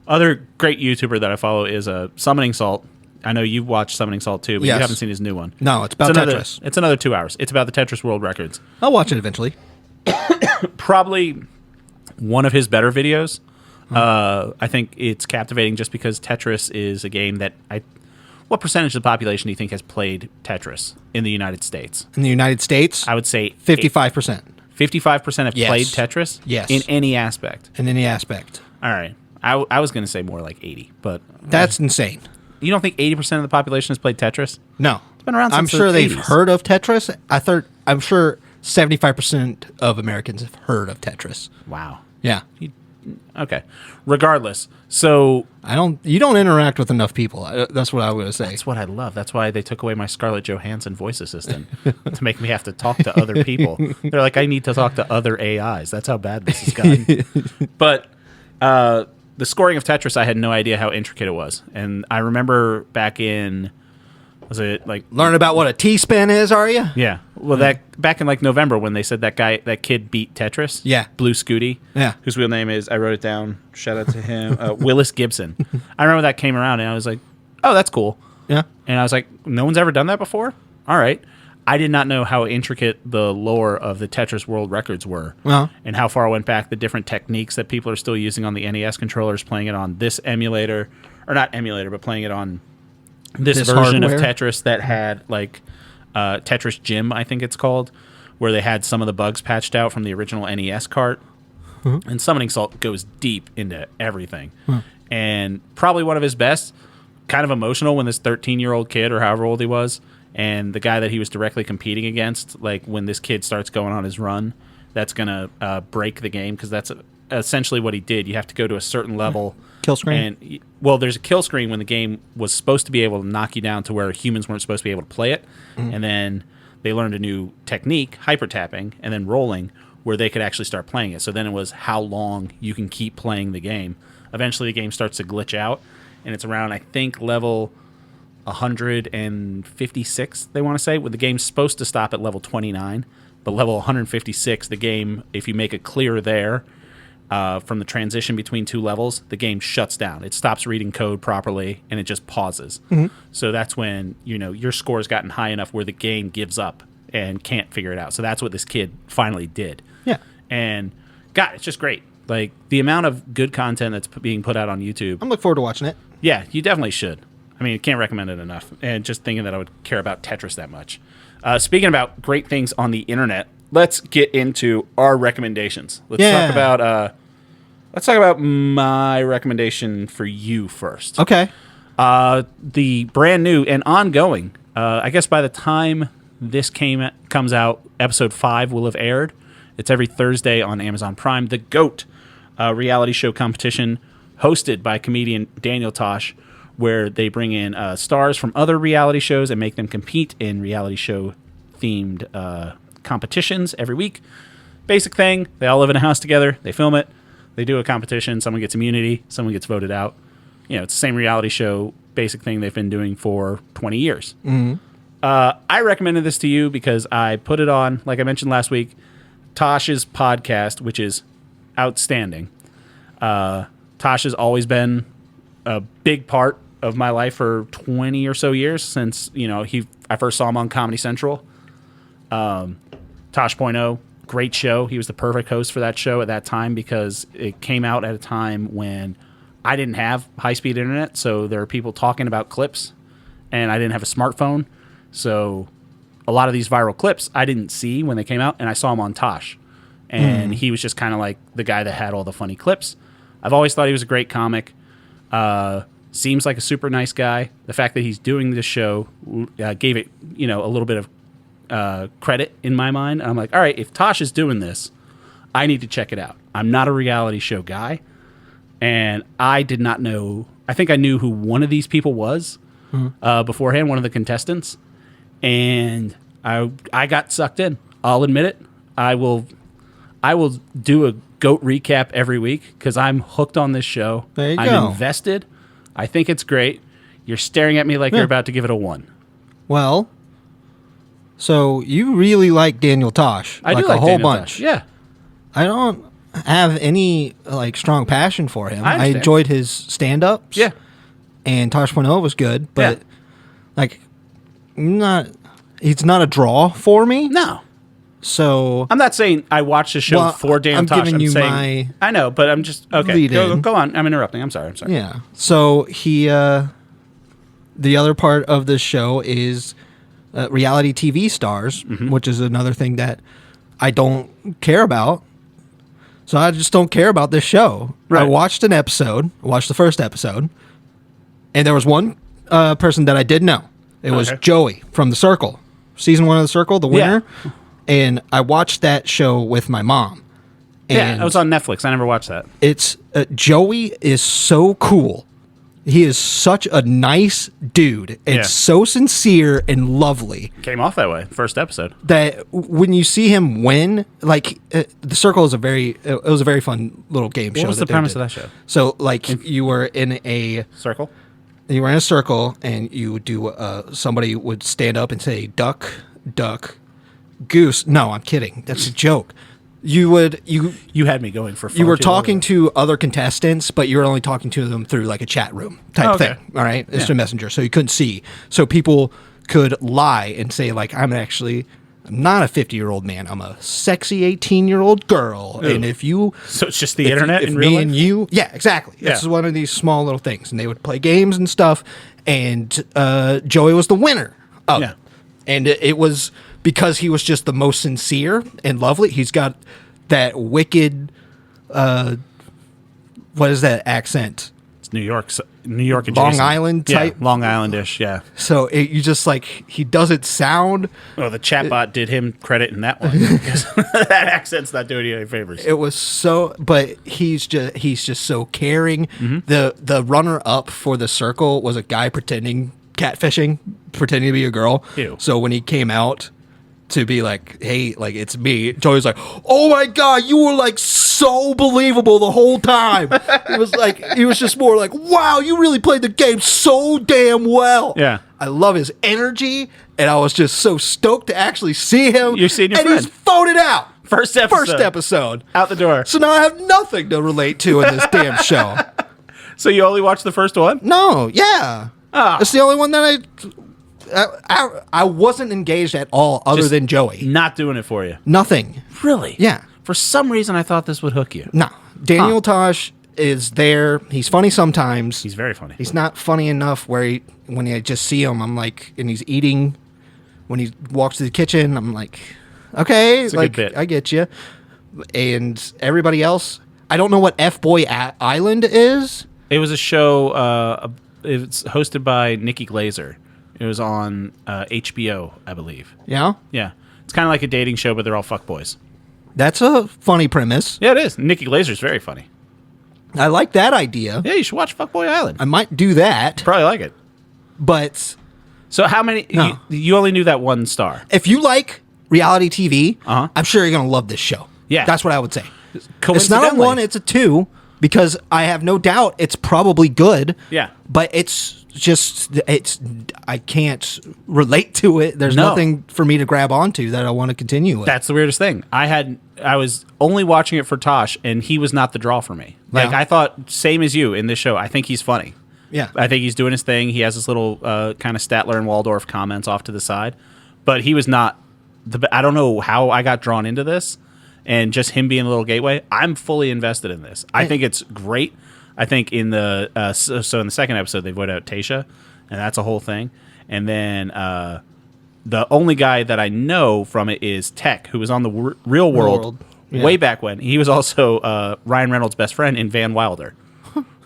other great YouTuber that I follow is Summoning Salt. I know you've watched Summoning Salt too, but you haven't seen his new one. No, it's about Tetris. It's another 2 hours. It's about the Tetris World Records. I'll watch it eventually. Probably one of his better videos. I think it's captivating just because Tetris is a game that what percentage of the population do you think has played Tetris in the United States? In the United States? I would say 55%. 55% have played Tetris? Yes. In any aspect? In any aspect. All right. I was going to say more like 80, but... That's insane. You don't think 80% of the population has played Tetris? No. It's been around since the 80s. I'm sure they've heard of Tetris. I'm sure 75% of Americans have heard of Tetris. Wow. Yeah. Okay. Regardless, so you don't interact with enough people. That's what I was going to say. That's what I love. That's why they took away my Scarlett Johansson voice assistant to make me have to talk to other people. They're like, I need to talk to other AIs. That's how bad this has gotten. But the scoring of Tetris, I had no idea how intricate it was, and I remember back in. Was it like learn about what a T-spin is? Are you? Yeah. Well, that back in like November when they said that kid beat Tetris. Yeah. Blue Scooty. Yeah. Whose real name is, I wrote it down. Shout out to him. Willis Gibson. I remember that came around and I was like, oh, that's cool. Yeah. And I was like, no one's ever done that before. All right. I did not know how intricate the lore of the Tetris World Records were, and how far it went back. The different techniques that people are still using on the NES controllers, playing it on this emulator, or not emulator, but playing it on. This version hardware of Tetris that had like Tetris Gym, I think it's called, where they had some of the bugs patched out from the original NES cart. Mm-hmm. And Summoning Salt goes deep into everything. And probably one of his best, kind of emotional when this 13-year-old kid or however old he was, and the guy that he was directly competing against, like when this kid starts going on his run, that's going to break the game because that's essentially what he did. You have to go to a certain level. Kill screen? And, well, there's a kill screen when the game was supposed to be able to knock you down to where humans weren't supposed to be able to play it. And then they learned a new technique, hyper tapping, and then rolling, where they could actually start playing it. So then it was how long you can keep playing the game. Eventually the game starts to glitch out, and it's around, I think, level 156, they want to say, where the game's supposed to stop at level 29. But level 156, the game, if you make a clear there, from the transition between two levels, the game shuts down. It stops reading code properly, and it just pauses. So that's when your score has gotten high enough where the game gives up and can't figure it out. So that's what this kid finally did. Yeah. And God, it's just great. Like the amount of good content that's being put out on YouTube. I'm looking forward to watching it. Yeah, you definitely should. I mean, can't recommend it enough. And just thinking that I would care about Tetris that much. Speaking about great things on the internet, let's get into our recommendations. Let's talk about my recommendation for you first. Okay. The brand new and ongoing, I guess by the time this comes out, episode 5 will have aired. It's every Thursday on Amazon Prime. The GOAT reality show competition hosted by comedian Daniel Tosh, where they bring in stars from other reality shows and make them compete in reality show themed competitions every week. Basic thing, they all live in a house together, they film it, They do a competition. Someone gets immunity. Someone gets voted out. It's the same reality show basic thing they've been doing for 20 years. Mm-hmm. I recommended this to you because I put it on, like I mentioned last week, Tosh's podcast, which is outstanding. Tosh has always been a big part of my life for 20 or so years since, I first saw him on Comedy Central. Tosh.0, great show. He was the perfect host for that show at that time because it came out at a time when I didn't have high-speed internet, so there were people talking about clips, and I didn't have a smartphone. So a lot of these viral clips I didn't see when they came out, and I saw him on Tosh. And he was just kind of like the guy that had all the funny clips. I've always thought he was a great comic. Seems like a super nice guy. The fact that he's doing this show gave it, a little bit of credit in my mind. I'm like, all right, if Tosh is doing this, I need to check it out. I'm not a reality show guy, and I did not know. I think I knew who one of these people was beforehand, one of the contestants, and I got sucked in. I'll admit it. I will do a GOAT recap every week because I'm hooked on this show. There you I'm go. invested. I think it's great. You're staring at me like you're about to give it a 1. Well, so you really like Daniel Tosh. I do like a whole Daniel bunch. Tosh. Yeah. I don't have any strong passion for him. I enjoyed his stand-ups. Yeah. And Tosh.0 was good, but he's not a draw for me. No. So I'm not saying I watched the show for Dan Tosh. Giving you saying, I know, but I'm just okay. Go on. I'm interrupting. I'm sorry. Yeah. So he, the other part of the show is reality TV stars, which is another thing that I don't care about. So I just don't care about this show. Right. I watched an episode. I watched the first episode, and there was one person that I did know. It was Joey from The Circle, season 1 of The Circle, the winner. Yeah. And I watched that show with my mom. And it was on Netflix. I never watched that. It's Joey is so cool. He is such a nice dude and so sincere and lovely. Came off that way, first episode. That when you see him win, The Circle is a very fun little game show. What was the premise of that show? So you were in a circle. You were in a circle, and you would do somebody would stand up and say duck, duck, goose. No, I'm kidding. That's a joke. You had me going for far you were too talking long. To other contestants, but you were only talking to them through a chat room type thing. All right, it's a messenger, so you couldn't see. So people could lie and say I'm not a 50-year-old man. I'm a sexy 18-year-old girl. Ooh. And if you so it's just the internet if in me real life? and you, exactly. This is one of these small little things, and they would play games and stuff. And Joey was the winner of it. And it was because he was just the most sincere and lovely. He's got that wicked, what is that accent? It's New York adjacent. Long Island type. Yeah, Long Island-ish, yeah. So you just he doesn't sound. Well, the chatbot did him credit in that one. Because that accent's not doing you any favors. It was so, but he's just so caring. The runner up for The Circle was a guy pretending to be a girl. Ew. So when he came out to be hey, it's me, Joey's oh my God, you were so believable the whole time. He was just more wow, you really played the game so damn well. Yeah. I love his energy, and I was just so stoked to actually see him. You're seeing your and friend. he's voted out. First episode. Out the door. So now I have nothing to relate to in this damn show. So you only watched the first one? No, yeah. It's the only one that I wasn't engaged at all other than Joey. Not doing it for you. Nothing. Really? Yeah. For some reason, I thought this would hook you. No. Daniel Tosh is there. He's funny sometimes. He's very funny. He's not funny enough where when I just see him, I'm and he's eating. When he walks to the kitchen, I'm okay, it's a good bit. I get you. And everybody else, I don't know what F-Boy Island is. It was a show. It's hosted by Nikki Glazer. It was on HBO, I believe. Yeah? Yeah. It's kind of like a dating show, but they're all fuckboys. That's a funny premise. Yeah, it is. Nikki Glazer's very funny. I like that idea. Yeah, you should watch Fuckboy Island. I might do that. Probably like it. But... So how many... No. You only knew that one star. If you like reality TV, Uh-huh. I'm sure you're going to love this show. Yeah. That's what I would say. It's not a 1, it's a 2, because I have no doubt it's probably good. Yeah. But I can't relate to it. There's nothing for me to grab onto that I want to continue with. That's the weirdest thing. I was only watching it for Tosh, and he was not the draw for me. Like, I thought, same as you in this show, I think he's funny. Yeah. I think he's doing his thing. He has this little kind of Statler and Waldorf comments off to the side. But he was not I don't know how I got drawn into this, and just him being a little gateway. I'm fully invested in this. I think it's great. I think in the so in the second episode they vote out Tasha, and that's a whole thing. And then the only guy that I know from it is Tech, who was on the Real World way back when. He was also Ryan Reynolds' best friend in Van Wilder.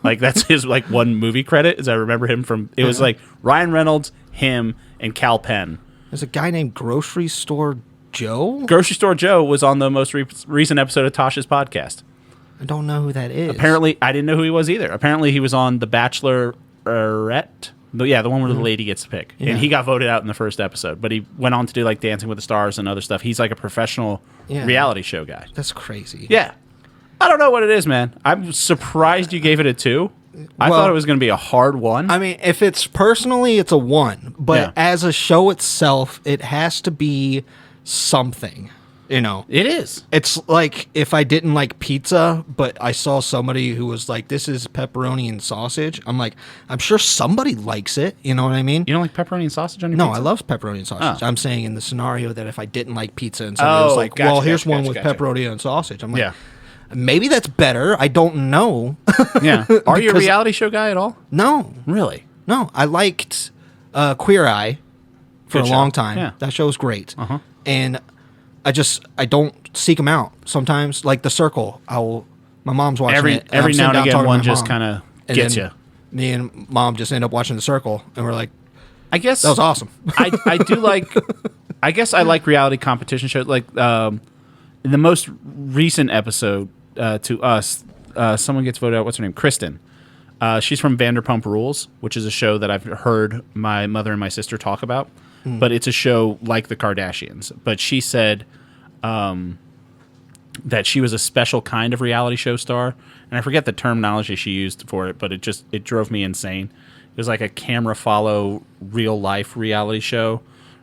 Like, that's his like one movie credit, as I remember him from. It was like Ryan Reynolds, him, and Cal Penn. There's a guy named Grocery Store Joe. Grocery Store Joe was on the most recent episode of Tosh's podcast. I don't know who that is. Apparently, I didn't know who he was either. Apparently, he was on The Bachelorette. The one where the lady gets to pick. Yeah. And he got voted out in the first episode. But he went on to do like Dancing with the Stars and other stuff. He's like a professional reality show guy. That's crazy. Yeah. I don't know what it is, man. I'm surprised you gave it a 2. I thought it was going to be a hard 1. I mean, if it's personally, it's a 1. But as a show itself, it has to be something. You know, it is. It's like if I didn't like pizza, but I saw somebody who was like, "This is pepperoni and sausage." I'm like, I'm sure somebody likes it. You know what I mean? You don't like pepperoni and sausage on your pizza? No, I love pepperoni and sausage. I'm saying in the scenario that if I didn't like pizza and somebody was like, "Well, here's one with pepperoni and sausage," I'm like, maybe that's better. I don't know. Yeah. Are you a reality show guy at all? No. Really? No. I liked Queer Eye for a long time. Yeah. That show was great. And I don't seek them out. Sometimes, like The Circle, my mom's watching it. Every now and again, one just kind of gets you. Me and Mom just end up watching The Circle, and we're like, I guess that was awesome. I do like. I guess I like reality competition shows. Like in the most recent episode to us, someone gets voted out. What's her name? Kristen. She's from Vanderpump Rules, which is a show that I've heard my mother and my sister talk about. But it's a show like the Kardashians. But she said that she was a special kind of reality show star. And I forget the terminology she used for it, but it drove me insane. It was like a camera follow real life reality show.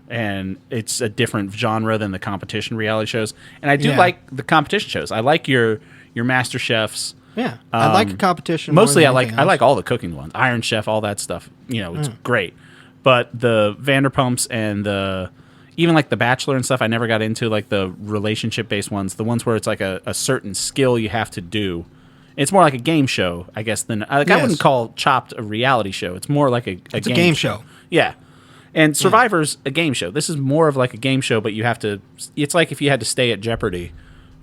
And it's a different genre than the competition reality shows. And I do like the competition shows. I like your Master Chefs. Yeah, I like a competition. Mostly I like all the cooking ones. Iron Chef, all that stuff. You know, it's great. But the Vanderpumps and even like The Bachelor and stuff, I never got into, like the relationship-based ones. The ones where it's like a certain skill you have to do. It's more like a game show, I guess, than... I wouldn't call Chopped a reality show. It's more like a game show. Yeah. And Survivor's a game show. This is more of like a game show, but you have to... It's like if you had to stay at Jeopardy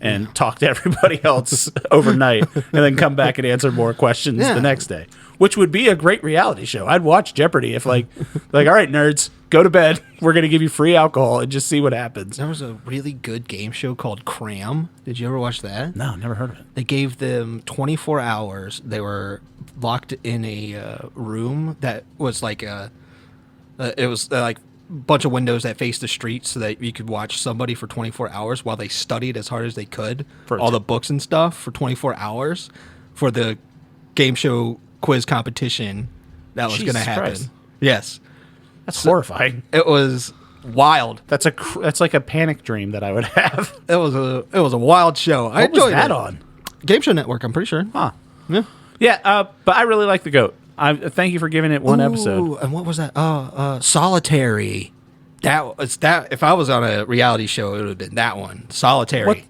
and talk to everybody else overnight and then come back and answer more questions the next day. Which would be a great reality show. I'd watch Jeopardy if like, all right, nerds, go to bed. We're going to give you free alcohol and just see what happens. There was a really good game show called Cram. Did you ever watch that? No, never heard of it. They gave them 24 hours. They were locked in a room that was like it was like a bunch of windows that faced the street so that you could watch somebody for 24 hours while they studied as hard as they could for all the books and stuff for 24 hours for the game show quiz competition that was going to happen. Christ. Yes. That's horrifying. It was wild. That's like a panic dream that I would have. It was a wild show. I enjoyed that on Game Show Network, I'm pretty sure. Huh. Yeah, but I really like The Goat. Thank you for giving it one episode. And what was that? Solitary. That was that. If I was on a reality show, it would have been that one. Solitary.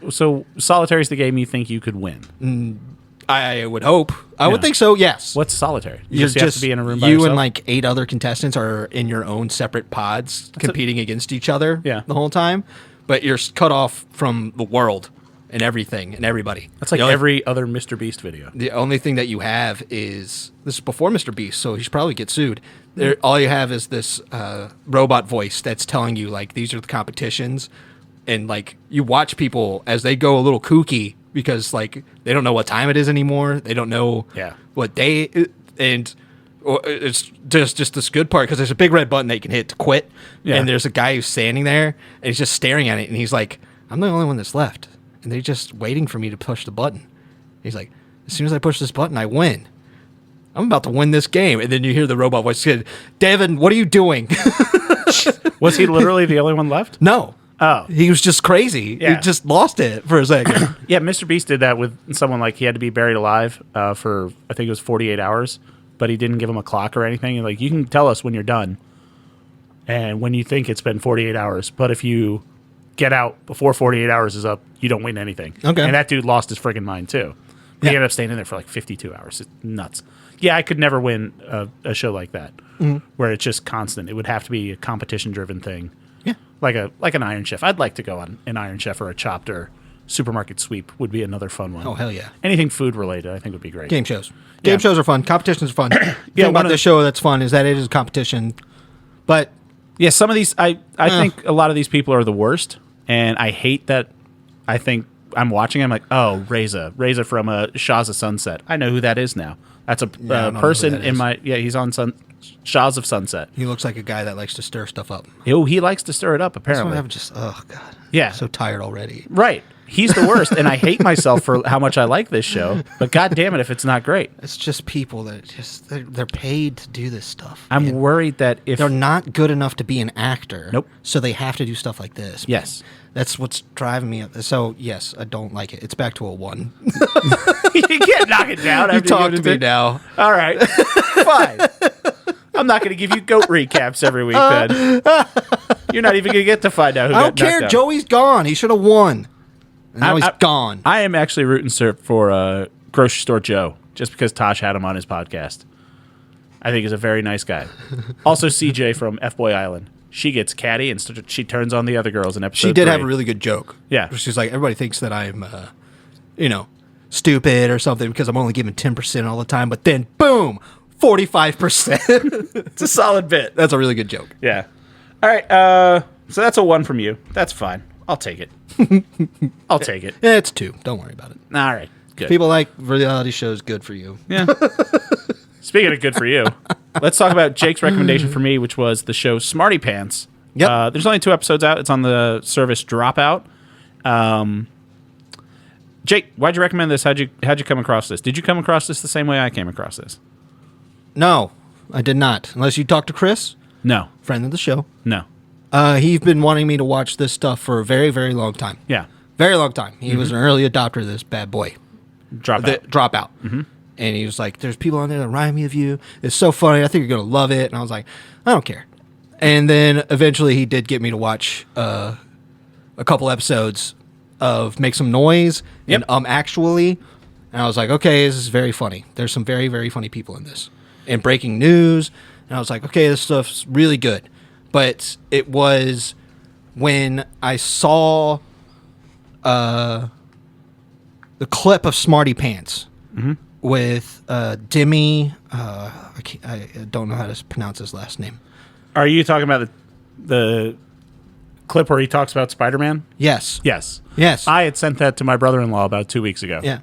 So Solitary is the game you think you could win. I would hope. I would think so. Yes. What's Solitary? You just have to be in a room by you yourself? and like 8 other contestants are in your own separate pods competing against each other. The whole time, but you're cut off from the world and everything and everybody. That's like every other Mr. Beast video. The only thing that you have is this is before Mr. Beast, so he should probably get sued. All you have is this robot voice that's telling you like these are the competitions, and like you watch people as they go a little kooky. Because like they don't know what time it is anymore. They don't know what day, and it's just this good part because there's a big red button that you can hit to quit, and there's a guy who's standing there and he's just staring at it, and he's like, "I'm the only one that's left," and they're just waiting for me to push the button. He's like, as soon as I push this button, I win. I'm about to win this game. And then you hear the robot voice say, Devin, what are you doing? Was he literally the only one left? No. Oh. He was just crazy. Yeah. He just lost it for a second. Yeah, Mr. Beast did that with someone like he had to be buried alive for, I think it was 48 hours, but he didn't give him a clock or anything. Like, you can tell us when you're done and when you think it's been 48 hours. But if you get out before 48 hours is up, you don't win anything. Okay. And that dude lost his friggin' mind, too. He ended up staying in there for like 52 hours. It's nuts. Yeah, I could never win a show like that where it's just constant. It would have to be a competition-driven thing. Yeah. Like an Iron Chef. I'd like to go on an Iron Chef or a Chopped or Supermarket Sweep would be another fun one. Oh, hell yeah. Anything food-related, I think would be great. Game shows. Game shows are fun. Competitions are fun. The thing about this show that's fun is that it is a competition. But yeah, some of these, I think a lot of these people are the worst, and I hate that. I think I'm watching, I'm like, oh, Reza from Shaws of Sunset. I know who that is now. That's a person in my, he's on Shaws of Sunset. He looks like a guy that likes to stir stuff up. He likes to stir it up, apparently. That's why I'm just, oh, God. Yeah. I'm so tired already. Right. He's the worst, and I hate myself for how much I like this show, but God damn it if it's not great. It's just people that just, they're paid to do this stuff. I'm worried that if... They're not good enough to be an actor. Nope. So they have to do stuff like this. Yes. That's what's driving me up. So, yes, I don't like it. It's back to a 1. You can't knock it down. You talk to me now. All right. Fine. I'm not going to give you goat recaps every week, then. You're not even going to get to find out who got knocked out. I don't care. Joey's gone. He should have won. And now he's gone. I am actually rooting for Grocery Store Joe, just because Tosh had him on his podcast. I think he's a very nice guy. Also, CJ from F-Boy Island. She gets catty and she turns on the other girls in episode 3. She did have a really good joke. Yeah. She's like, everybody thinks that I'm, stupid or something because I'm only giving 10% all the time. But then, boom, 45%. It's a solid bit. That's a really good joke. Yeah. All right. So that's a 1 from you. That's fine. I'll take it. I'll take it. Yeah, it's 2. Don't worry about it. All right. Good. People like reality shows. Good for you. Yeah. Speaking of good for you, let's talk about Jake's recommendation for me, which was the show Smarty Pants. Yep. There's only 2 episodes out. It's on the service Dropout. Jake, why'd you recommend this? How'd you come across this? Did you come across this the same way I came across this? No, I did not. Unless you talked to Chris. No. Friend of the show. No. He's been wanting me to watch this stuff for a very, very long time. Yeah. Very long time. He was an early adopter of this bad boy. Dropout. Dropout. Mm-hmm. And he was like, there's people on there that remind me of you. It's so funny. I think you're going to love it. And I was like, I don't care. And then eventually he did get me to watch a couple episodes of Make Some Noise and Actually. And I was like, okay, this is very funny. There's some very, very funny people in this. And breaking news. And I was like, okay, this stuff's really good. But it was when I saw the clip of Smarty Pants with Demi. I don't know how to pronounce his last name. Are you talking about the clip where he talks about Spider-Man? Yes. Yes. Yes. I had sent that to my brother-in-law about 2 weeks ago. Yeah.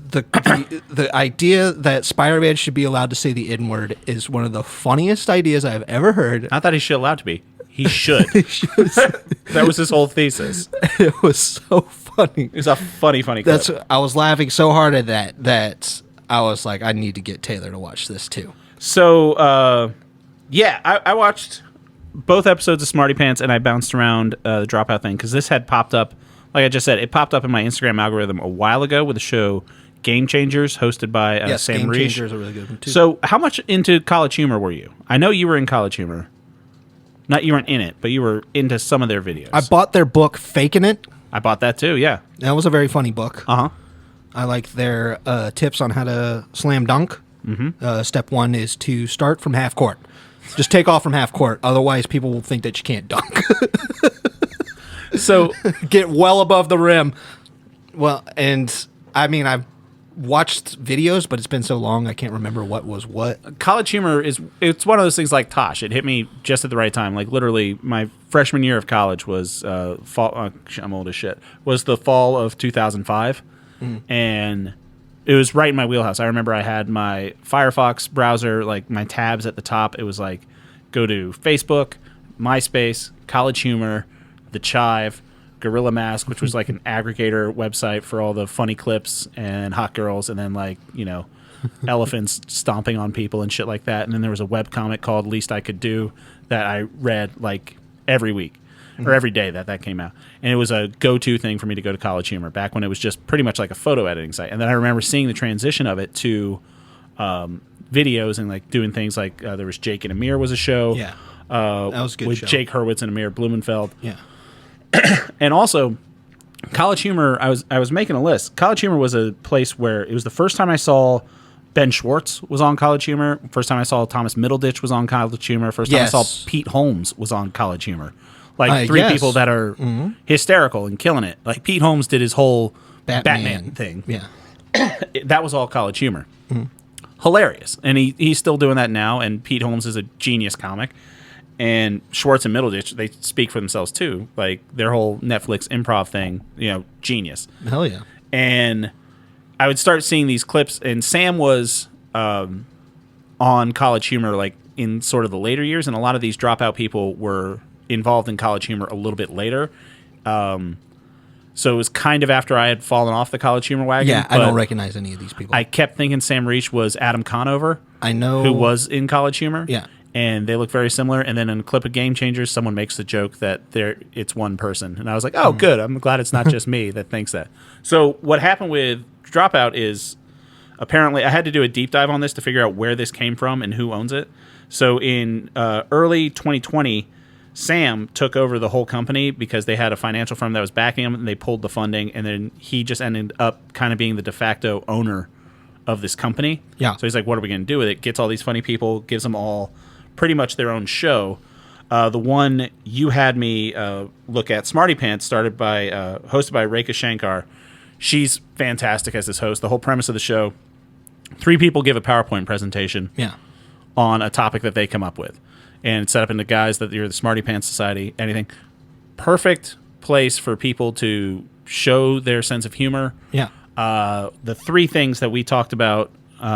The idea that Spider-Man should be allowed to say the N-word is one of the funniest ideas I've ever heard. Not that he should allowed to be. He should. That was his whole thesis. It was so funny. It was a funny clip. I was laughing so hard at that I was like, I need to get Taylor to watch this too. So, I watched both episodes of Smarty Pants, and I bounced around the Dropout thing, because this had popped up, like I just said, it popped up in my Instagram algorithm a while ago with the show Game Changers, hosted by Sam Game Reich. Changers are a really good one too. So, how much into College Humor were you? I know you were in College Humor. Not you weren't in it, but you were into some of their videos. I bought their book, Faking It. I bought that too, yeah. That was a very funny book. Uh-huh. I like their tips on how to slam dunk. Mm-hmm. Step 1 is to start from half court. Just take off from half court. Otherwise, people will think that you can't dunk. So get well above the rim. Well, and I mean, I've watched videos, but it's been so long I can't remember what was what. College Humor it's one of those things like Tosh. It hit me just at the right time. Like literally my freshman year of college was fall. I'm old as shit. Was the fall of 2005, and it was right in my wheelhouse. I remember I had my Firefox browser, like my tabs at the top. It was like go to Facebook, MySpace, College Humor, The Chive, Gorilla Mask, which was like an aggregator website for all the funny clips and hot girls, and then like, you know, elephants stomping on people and shit like that. And then there was a webcomic called Least I Could Do that I read like every week or every day that came out. And it was a go-to thing for me to go to College Humor back when it was just pretty much like a photo editing site. And then I remember seeing the transition of it to videos and like doing things like there was Jake and Amir was a show. Yeah. That was a good with show. Jake Hurwitz and Amir Blumenfeld. Yeah. And also College Humor, I was making a list. College Humor was a place where it was the first time I saw Ben Schwartz was on College Humor. First time I saw Thomas Middleditch was on College Humor. First time I saw Pete Holmes was on College Humor. Like three people that are hysterical and killing it. Like Pete Holmes did his whole Batman thing. Yeah. That was all College Humor. Hilarious. And he's still doing that now, and Pete Holmes is a genius comic. And Schwartz and Middleditch, they speak for themselves too. Like their whole Netflix improv thing, you know, genius. Hell yeah. And I would start seeing these clips, and Sam was on College Humor like in sort of the later years, and a lot of these dropout people were involved in College Humor a little bit later. So it was kind of after I had fallen off the College Humor wagon. Yeah, I don't recognize any of these people. I kept thinking Sam Reach was Adam Conover. I know. Who was in College Humor. Yeah. And they look very similar. And then in a clip of Game Changers, someone makes the joke that it's one person. And I was like, oh, good. I'm glad it's not just me that thinks that. So what happened with Dropout is apparently I had to do a deep dive on this to figure out where this came from and who owns it. So in early 2020, Sam took over the whole company because they had a financial firm that was backing him, and they pulled the funding. And then he just ended up kind of being the de facto owner of this company. Yeah. So he's like, what are we going to do with it? Gets all these funny people, gives them all pretty much their own show. The one you had me look at, Smarty Pants, hosted by Rekha Shankar. She's fantastic as this host. The whole premise of the show, 3 people give a PowerPoint presentation on a topic that they come up with. And it's set up into guys that you're the Smarty Pants Society, anything. Perfect place for people to show their sense of humor. Yeah. The 3 things that we talked about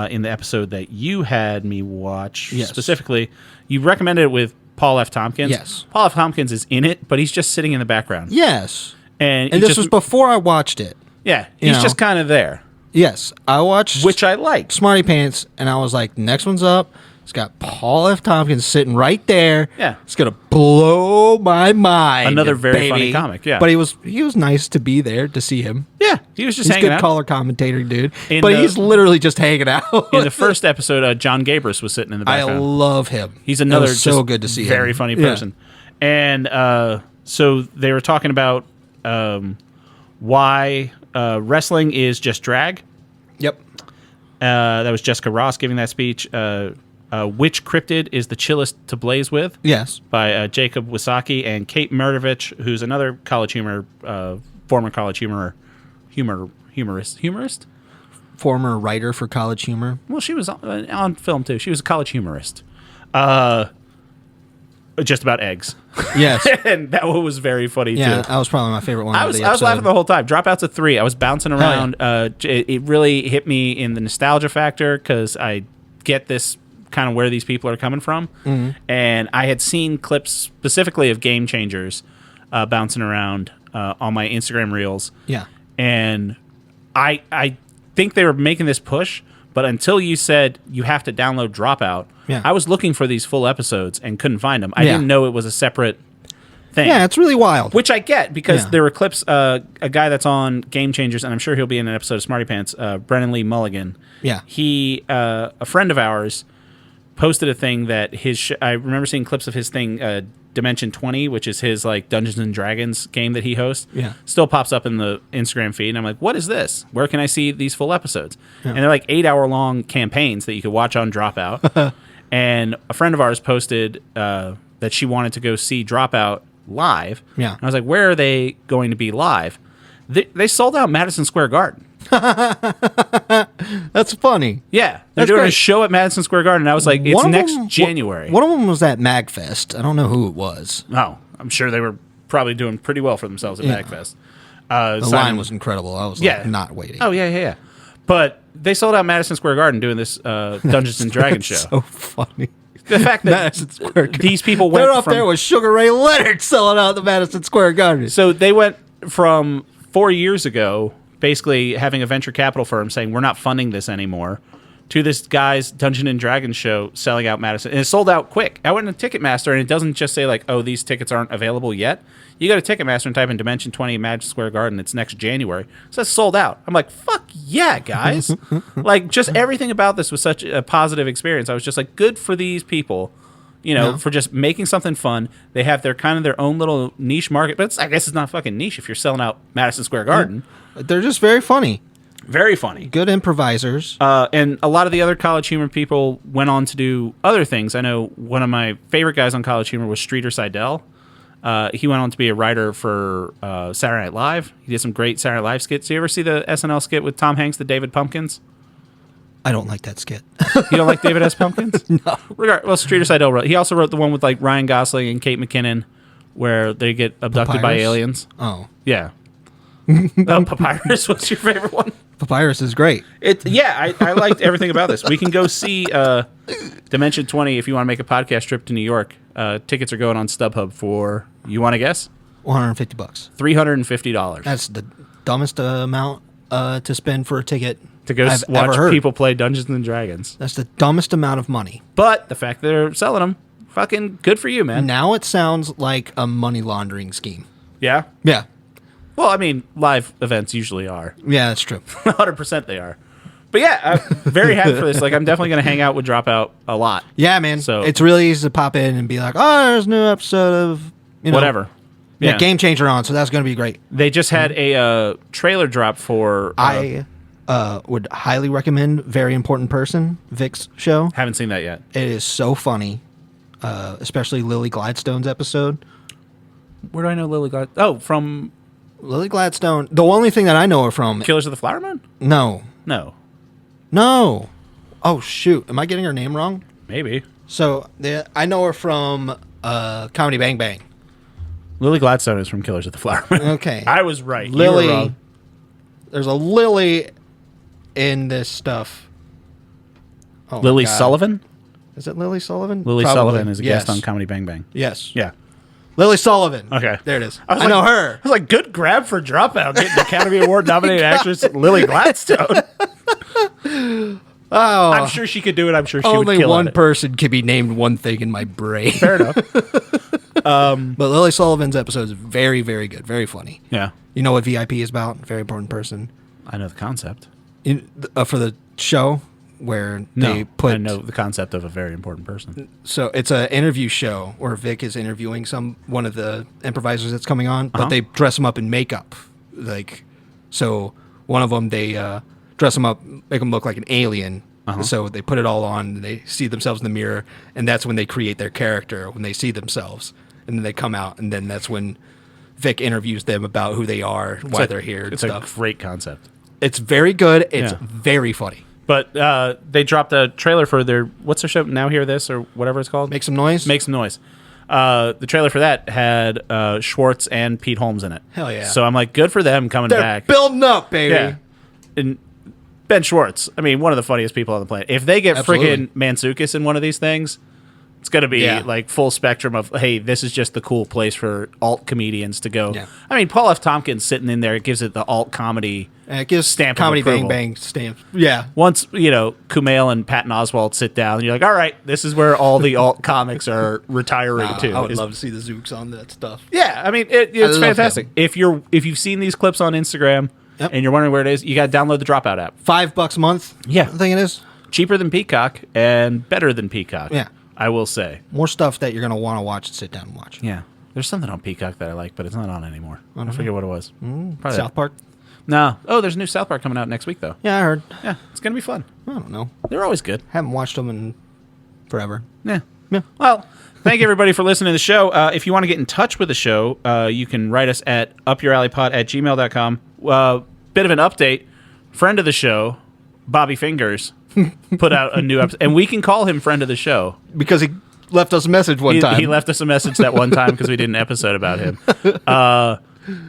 in the episode that you had me watch specifically, you recommended it with Paul F. Tompkins. Yes. Paul F. Tompkins is in it, but he's just sitting in the background. Yes. And this was before I watched it. Yeah. He's just kind of there. Yes. I watched... Which I liked. Smarty Pants, and I was like, next one's up. It's got Paul F. Tompkins sitting right there. Yeah. It's going to blow my mind. Another very funny comic, yeah. But he was nice to be there to see him. Yeah. He was just he's hanging out. He's a good color commentator, dude. He's literally just hanging out. In the first episode, John Gabris was sitting in the background. I love him. He's another so good to see very funny person. And so they were talking about why wrestling is just drag. Yep. That was Jessica Ross giving that speech. Which cryptid is the chillest to blaze with? Yes. By Jacob Wisocki and Kate Murdovich, who's another College Humor, former College humorist? Former writer for College Humor. Well, she was on film, too. She was a college humorist. Just about eggs. Yes. And that one was very funny, too. Yeah, that was probably my favorite one I was laughing the whole time. Dropouts of 3. I was bouncing around. Yeah. It really hit me in the nostalgia factor because I get this kind of where these people are coming from. Mm-hmm. And I had seen clips specifically of Game Changers bouncing around on my Instagram reels. Yeah. And I think they were making this push, but until you said you have to download Dropout, I was looking for these full episodes and couldn't find them. I didn't know it was a separate thing. Yeah, it's really wild. Which I get because there were clips, a guy that's on Game Changers, and I'm sure he'll be in an episode of Smarty Pants, Brennan Lee Mulligan. Yeah. He, a friend of ours, posted a thing that I remember seeing clips of his thing, Dimension 20, which is his like Dungeons and Dragons game that he hosts. Yeah. Still pops up in the Instagram feed, and I'm like, what is this? Where can I see these full episodes? Yeah. And they're like 8-hour-long campaigns that you could watch on Dropout. And a friend of ours posted that she wanted to go see Dropout live. Yeah. And I was like, where are they going to be live? They sold out Madison Square Garden. That's funny. Yeah. They're doing a show at Madison Square Garden. And I was like, it's next January. One of them was at MagFest. I don't know who it was. Oh, I'm sure they were probably doing pretty well for themselves at MagFest. The line was incredible. I was not waiting. Oh, yeah. But they sold out Madison Square Garden doing this Dungeons and Dragons show. So funny. The fact that these people went They're up there with Sugar Ray Leonard selling out the Madison Square Garden. So they went from 4 years ago, basically having a venture capital firm saying we're not funding this anymore, to this guy's Dungeons and Dragons show selling out Madison. And it sold out quick. I went to Ticketmaster, and it doesn't just say, like, oh, these tickets aren't available yet. You go to Ticketmaster and type in Dimension 20 Madison Square Garden. It's next January. So it's sold out. I'm like, fuck yeah, guys. Like, just everything about this was such a positive experience. I was just like, good for these people, for just making something fun. They have their kind of their own little niche market. But I guess it's not fucking niche if you're selling out Madison Square Garden. They're just very funny. Very funny. Good improvisers. And a lot of the other College Humor people went on to do other things. I know one of my favorite guys on College Humor was Streeter Seidel. He went on to be a writer for Saturday Night Live. He did some great Saturday Night Live skits. Do you ever see the SNL skit with Tom Hanks, the David Pumpkins? I don't like that skit. You don't like David S. Pumpkins? No. Well, Streeter Seidel wrote. He also wrote the one with like Ryan Gosling and Kate McKinnon where they get abducted by aliens. Oh. Yeah. Papyrus was your favorite one? Papyrus is great. I liked everything about this. We can go see Dimension 20 if you want to make a podcast trip to New York. Tickets are going on StubHub for, you want to guess? $150. $350. That's the dumbest amount to spend for a ticket to go watch people play Dungeons and Dragons. That's the dumbest amount of money. But the fact that they're selling them, fucking good for you, man. Now it sounds like a money laundering scheme. Yeah? Yeah. Well, I mean, live events usually are. Yeah, that's true. 100% they are. But yeah, I'm very happy for this. Like, I'm definitely going to hang out with Dropout a lot. Yeah, man. So it's really easy to pop in and be like, oh, there's a new episode of, whatever. Yeah, Game Changer on, so that's going to be great. They just had a trailer drop for... I would highly recommend Very Important Person, Vic's show. Haven't seen that yet. It is so funny, especially Lily Gladstone's episode. Where do I know Lily Gladstone? Oh, from... Lily Gladstone. The only thing that I know her from... Killers of the Flower Moon? No. Oh, shoot. Am I getting her name wrong? Maybe. So, I know her from Comedy Bang Bang. Lily Gladstone is from Killers of the Flower Moon. Okay. I was right. Lily. You were wrong. There's a Lily in this stuff. Oh, Lily Sullivan? Is it Lily Sullivan? Lily Sullivan is a guest on Comedy Bang Bang. Yes. Yeah. Lily Sullivan. Okay. There it is. I know her. I was like, good grab for Dropout, getting the Academy Award nominated actress Lily Gladstone. Oh. I'm sure she could do it. I'm sure she would kill it. Only one person can be named one thing in my brain. Fair enough. But Lily Sullivan's episode is very, very good. Very funny. Yeah. You know what VIP is about? Very Important Person. I know the concept. For the show where they put... I know the concept of a very important person. So it's an interview show where Vic is interviewing one of the improvisers that's coming on, but they dress him up in makeup. So one of them, they dress him up, make him look like an alien. So they put it all on, and they see themselves in the mirror, and that's when they create their character, when they see themselves. And then they come out, and then that's when Vic interviews them about who they are, why they're here, and stuff. It's a great concept. It's very good. It's very funny. But they dropped a trailer for what's their show? Now Hear This, or whatever it's called? Make Some Noise? Make Some Noise. The trailer for that had Schwartz and Pete Holmes in it. Hell yeah. So I'm like, good for them coming back. They're building up, baby. Yeah. And Ben Schwartz, I mean, one of the funniest people on the planet. If they get friggin' Mantzoukas in one of these things, it's going to be like full spectrum of, hey, this is just the cool place for alt comedians to go. Yeah. I mean, Paul F. Tompkins sitting in there, it gives it the alt comedy it gives stamp Comedy of approval. Bang Bang stamp. Yeah. Once, Kumail and Patton Oswalt sit down, and you're like, all right, this is where all the alt comics are retiring to. I would love to see the Zooks on that stuff. Yeah, I mean, it's fantastic. If you've seen these clips on Instagram and you're wondering where it is, you got to download the Dropout app. $5 a month? Yeah. I think it is. Cheaper than Peacock and better than Peacock. Yeah. I will say. More stuff that you're going to want to watch and sit down and watch. Yeah. There's something on Peacock that I like, but it's not on anymore. I forget what it was. South Park? No. Oh, there's a new South Park coming out next week, though. Yeah, I heard. Yeah, it's going to be fun. I don't know. They're always good. Haven't watched them in forever. Yeah. Well, thank you, everybody, for listening to the show. If you want to get in touch with the show, you can write us at upyouralleypod@gmail.com. Bit of an update. Friend of the show, Bobby Fingers, put out a new episode. And we can call him friend of the show. Because he left us a message one time. He left us a message that one time because we did an episode about him.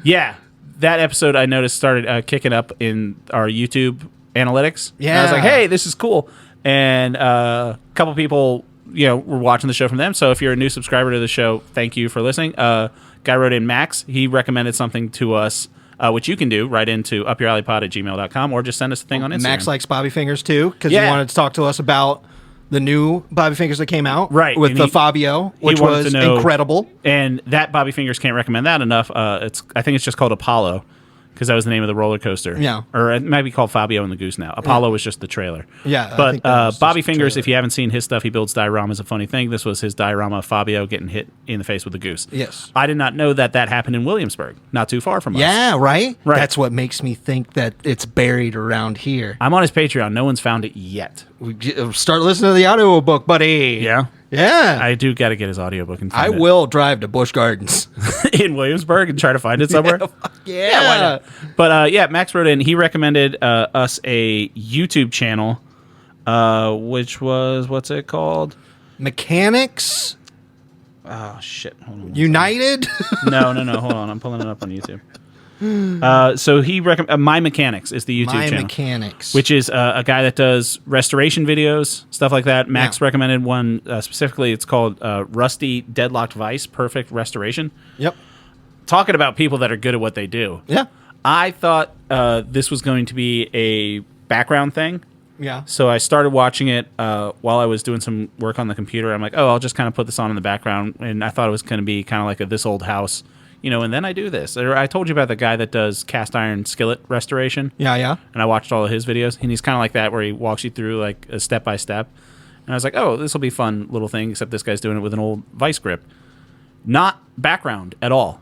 Yeah. That episode I noticed started kicking up in our YouTube analytics. Yeah. And I was like, hey, this is cool. And a couple people, were watching the show from them. So if you're a new subscriber to the show, thank you for listening. Got guy wrote in, Max. He recommended something to us, which you can do right into upyouralleypod@gmail.com, or just send us a thing on Instagram. Max likes Bobby Fingers too, because he wanted to talk to us about the new Bobby Fingers that came out, right? With the Fabio, which was incredible. And that Bobby Fingers can't recommend that enough. I think it's just called Apollo, because that was the name of the roller coaster. Yeah. Or it might be called Fabio and the Goose now. Apollo was just the trailer. Yeah. But Bobby Fingers, if you haven't seen his stuff, he builds dioramas. A funny thing, this was his diorama of Fabio getting hit in the face with a goose. Yes. I did not know that happened in Williamsburg, not too far from us. Yeah, right? Right. That's what makes me think that it's buried around here. I'm on his Patreon. No one's found it yet. Start listening to the audiobook, buddy. Yeah? Yeah. I do got to get his audiobook and I find it. will drive to Busch Gardens. In Williamsburg and try to find it somewhere. Yeah. Why not? But Max wrote in. He recommended us a YouTube channel, which was, what's it called? Mechanics Oh shit! Hold on. United. No. Hold on. I'm pulling it up on YouTube. So he recommended My Mechanics is the YouTube My channel. Mechanics, Which is a guy that does restoration videos, stuff like that. Max recommended one specifically. It's called Rusty Deadlocked Vice Perfect Restoration. Yep. Talking about people that are good at what they do. Yeah. I thought this was going to be a background thing. Yeah. So I started watching it while I was doing some work on the computer. I'm like, oh, I'll just kind of put this on in the background. And I thought it was going to be kind of like a This Old House, you know, and then I do this. I told you about the guy that does cast iron skillet restoration. Yeah. And I watched all of his videos, and he's kind of like that, where he walks you through like a step by step. And I was like, oh, this will be a fun little thing, except this guy's doing it with an old vice grip. Not background at all.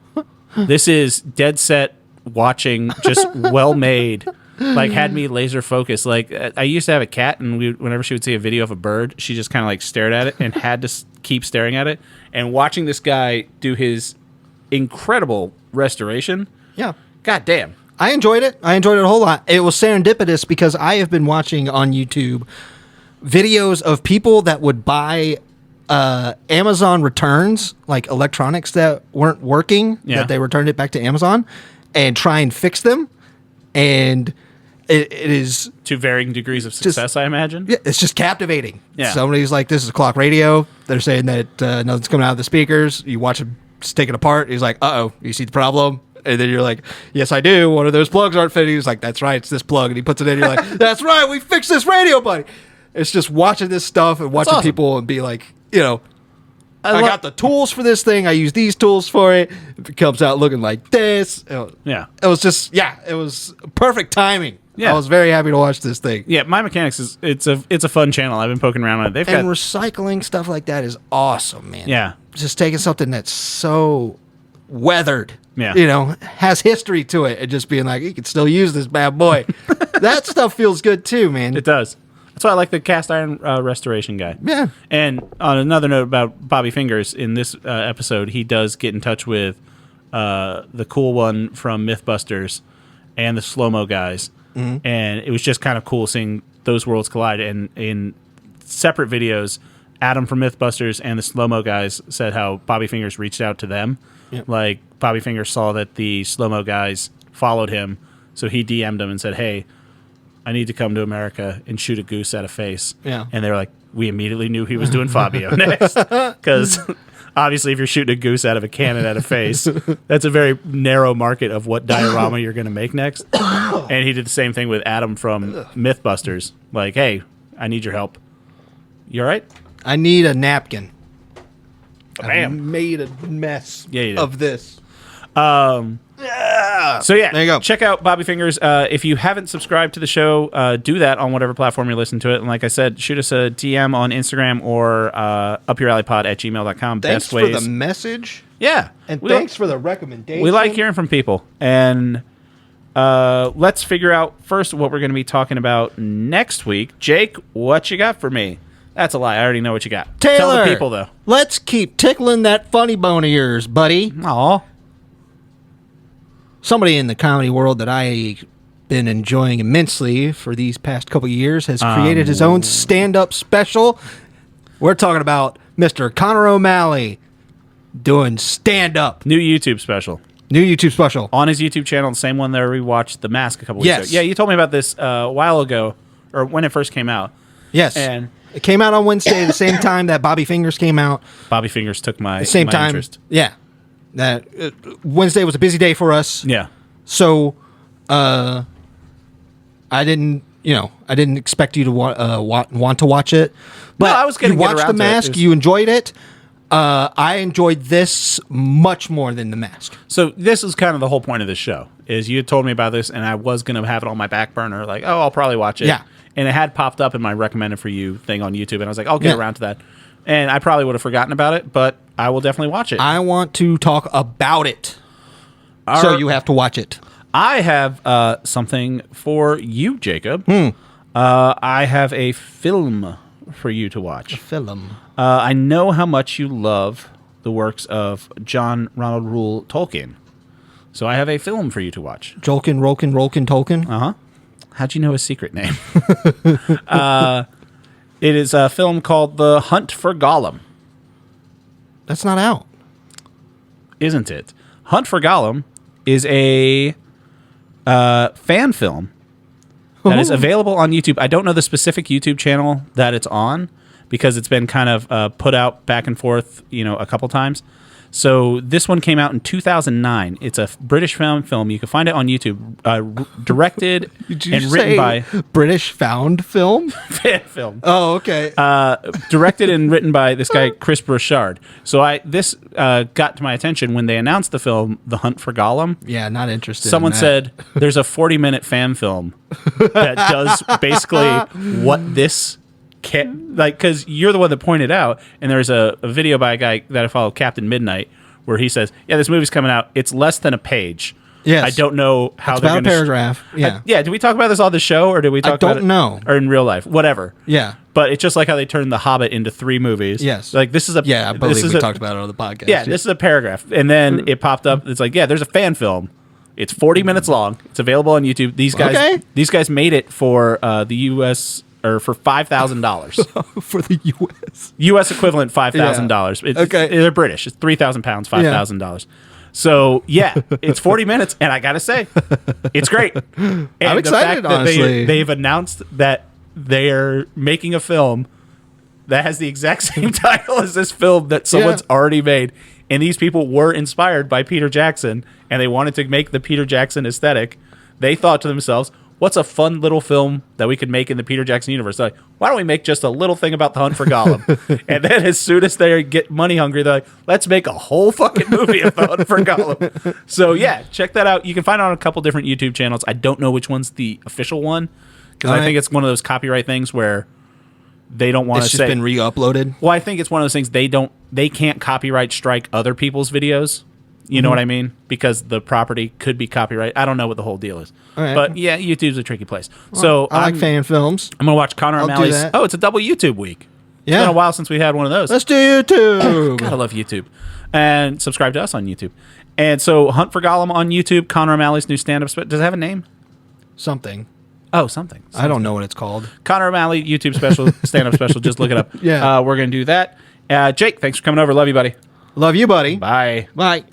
This is dead set watching, just well made. Like, had me laser focused. Like, I used to have a cat, and whenever she would see a video of a bird, she just kind of like stared at it and had to keep staring at it. And watching this guy do his incredible restoration. Yeah. God damn. I enjoyed it. I enjoyed it a whole lot. It was serendipitous because I have been watching on YouTube videos of people that would buy Amazon returns, like electronics that weren't working, that they returned it back to Amazon, and try and fix them. And it is to varying degrees of success, I imagine. Yeah, it's just captivating. Yeah. Somebody's like, this is a clock radio. They're saying that nothing's coming out of the speakers. You watch him take it apart. He's like, uh-oh, you see the problem? And then you're like, yes, I do. One of those plugs aren't fitting. He's like, that's right, it's this plug. And he puts it in. You're like, that's right, we fixed this radio, buddy. It's just watching this stuff and watching people and be like, you know, I got the tools for this thing. I use these tools for it. It comes out looking like this. Yeah. It was just, it was perfect timing. Yeah. I was very happy to watch this thing. Yeah, My Mechanics it's a fun channel. I've been poking around on it. They've got recycling stuff like that is awesome, man. Yeah. Just taking something that's so weathered, you know, has history to it, and just being like, you can still use this bad boy. That stuff feels good too, man. It does. That's why I like the cast iron restoration guy. Yeah. And on another note about Bobby Fingers, in this episode, he does get in touch with the cool one from Mythbusters and the slow-mo guys. Mm-hmm. And it was just kind of cool seeing those worlds collide. And in separate videos, Adam from Mythbusters and the slow-mo guys said how Bobby Fingers reached out to them. Yep. Like, Bobby Fingers saw that the slow-mo guys followed him, so he DM'd them and said, hey, I need to come to America and shoot a goose at a face. Yeah. And they were like, we immediately knew he was doing Fabio next. Because obviously if you're shooting a goose out of a cannon at a face, that's a very narrow market of what diorama you're going to make next. And he did the same thing with Adam from Mythbusters. Like, hey, I need your help. You all right? I need a napkin. Bam. I made a mess of this. Yeah. So yeah, there you go. Check out Bobby Fingers. If you haven't subscribed to the show, do that on whatever platform you listen to it. And like I said, shoot us a DM on Instagram or upyouralleypod@gmail.com. Thanks for the message. Yeah. And thanks for the recommendation. We like hearing from people. And let's figure out first what we're going to be talking about next week. Jake, what you got for me? That's a lie. I already know what you got. Taylor, tell the people, though. Let's keep tickling that funny bone of yours, buddy. Aw. Somebody in the comedy world that I've been enjoying immensely for these past couple of years has created his own stand-up special. We're talking about Mr. Connor O'Malley doing stand-up. New YouTube special. On his YouTube channel, the same one that we watched The Mask a couple weeks ago. Yeah, you told me about this a while ago, or when it first came out. Yes. And it came out on Wednesday, the same time that Bobby Fingers came out. Bobby Fingers took my time. interest. Yeah. that Wednesday was a busy day for us. Yeah. So, I didn't expect you to want to watch it. But I was going to you watched The Mask. You enjoyed it. I enjoyed this much more than The Mask. So this is kind of the whole point of this show. Is you had told me about this, and I was going to have it on my back burner. Like, oh, I'll probably watch it. Yeah. And it had popped up in my recommended for you thing on YouTube, and I was like, I'll get around to that. And I probably would have forgotten about it, but I will definitely watch it. I want to talk about it. So you have to watch it. I have something for you, Jacob. I have a film for you to watch. A film. I know how much you love the works of John Ronald Reuel Tolkien. So I have a film for you to watch. Jolkin, Rolkin, Tolkien? Uh-huh. How'd you know his secret name? It is a film called The Hunt for Gollum. That's not out. Isn't it? Hunt for Gollum is a fan film that is available on YouTube. I don't know the specific YouTube channel that it's on because it's been kind of put out back and forth, a couple times. So this one came out in 2009. It's a British film. You can find it on YouTube. Directed and written by British found film. Fan film. Oh, okay. Directed and written by this guy Chris Burchard. So this got to my attention when they announced the film, The Hunt for Gollum. Yeah, not interested. Someone in that. said there's a 40-minute fan film that does basically what this. Because you're the one that pointed out, and there's a video by a guy that I follow, Captain Midnight, where he says, "Yeah, this movie's coming out. It's less than a page. Yes, I don't know how they're going to." About a paragraph. Yeah, yeah. Did we talk about this on the show, or did we talk about it? I don't know. Or in real life, whatever. Yeah, but it's just like how they turned The Hobbit into 3 movies. Yes, like this is a I believe we talked about it on the podcast. Yeah, this is a paragraph, and then it popped up. It's like, yeah, there's a fan film. It's 40 minutes long. It's available on YouTube. These guys made it for the U.S. or for $5,000 for the U.S. U.S. equivalent $5,000. Okay, they're British. It's 3,000 pounds, $5,000. So yeah, it's 40 minutes, and I gotta say, it's great. And I'm excited. The fact honestly, that they've announced that they're making a film that has the exact same title as this film that someone's already made, and these people were inspired by Peter Jackson, and they wanted to make the Peter Jackson aesthetic. They thought to themselves, what's a fun little film that we could make in the Peter Jackson universe? They're like, why don't we make just a little thing about the Hunt for Gollum? And then as soon as they get money hungry, they're like, let's make a whole fucking movie of the Hunt for Gollum. So yeah, check that out. You can find it on a couple different YouTube channels. I don't know which one's the official one because I think it's one of those copyright things where they don't want to say. It's just been re-uploaded? Well, I think it's one of those things they can't copyright strike other people's videos. You know what I mean? Because the property could be copyright. I don't know what the whole deal is. Right. But yeah, YouTube's a tricky place. Well, so I like fan films. I'm going to watch Connor O'Malley's. Oh, it's a double YouTube week. It's been a while since we had one of those. Let's do YouTube. God, I love YouTube. And subscribe to us on YouTube. And so Hunt for Gollum on YouTube, Connor O'Malley's new stand-up special. Does it have a name? Something. Oh, something. I don't know what it's called. Connor O'Malley YouTube special, stand-up special. Just look it up. Yeah. We're going to do that. Jake, thanks for coming over. Love you, buddy. Love you, buddy. Bye. Bye.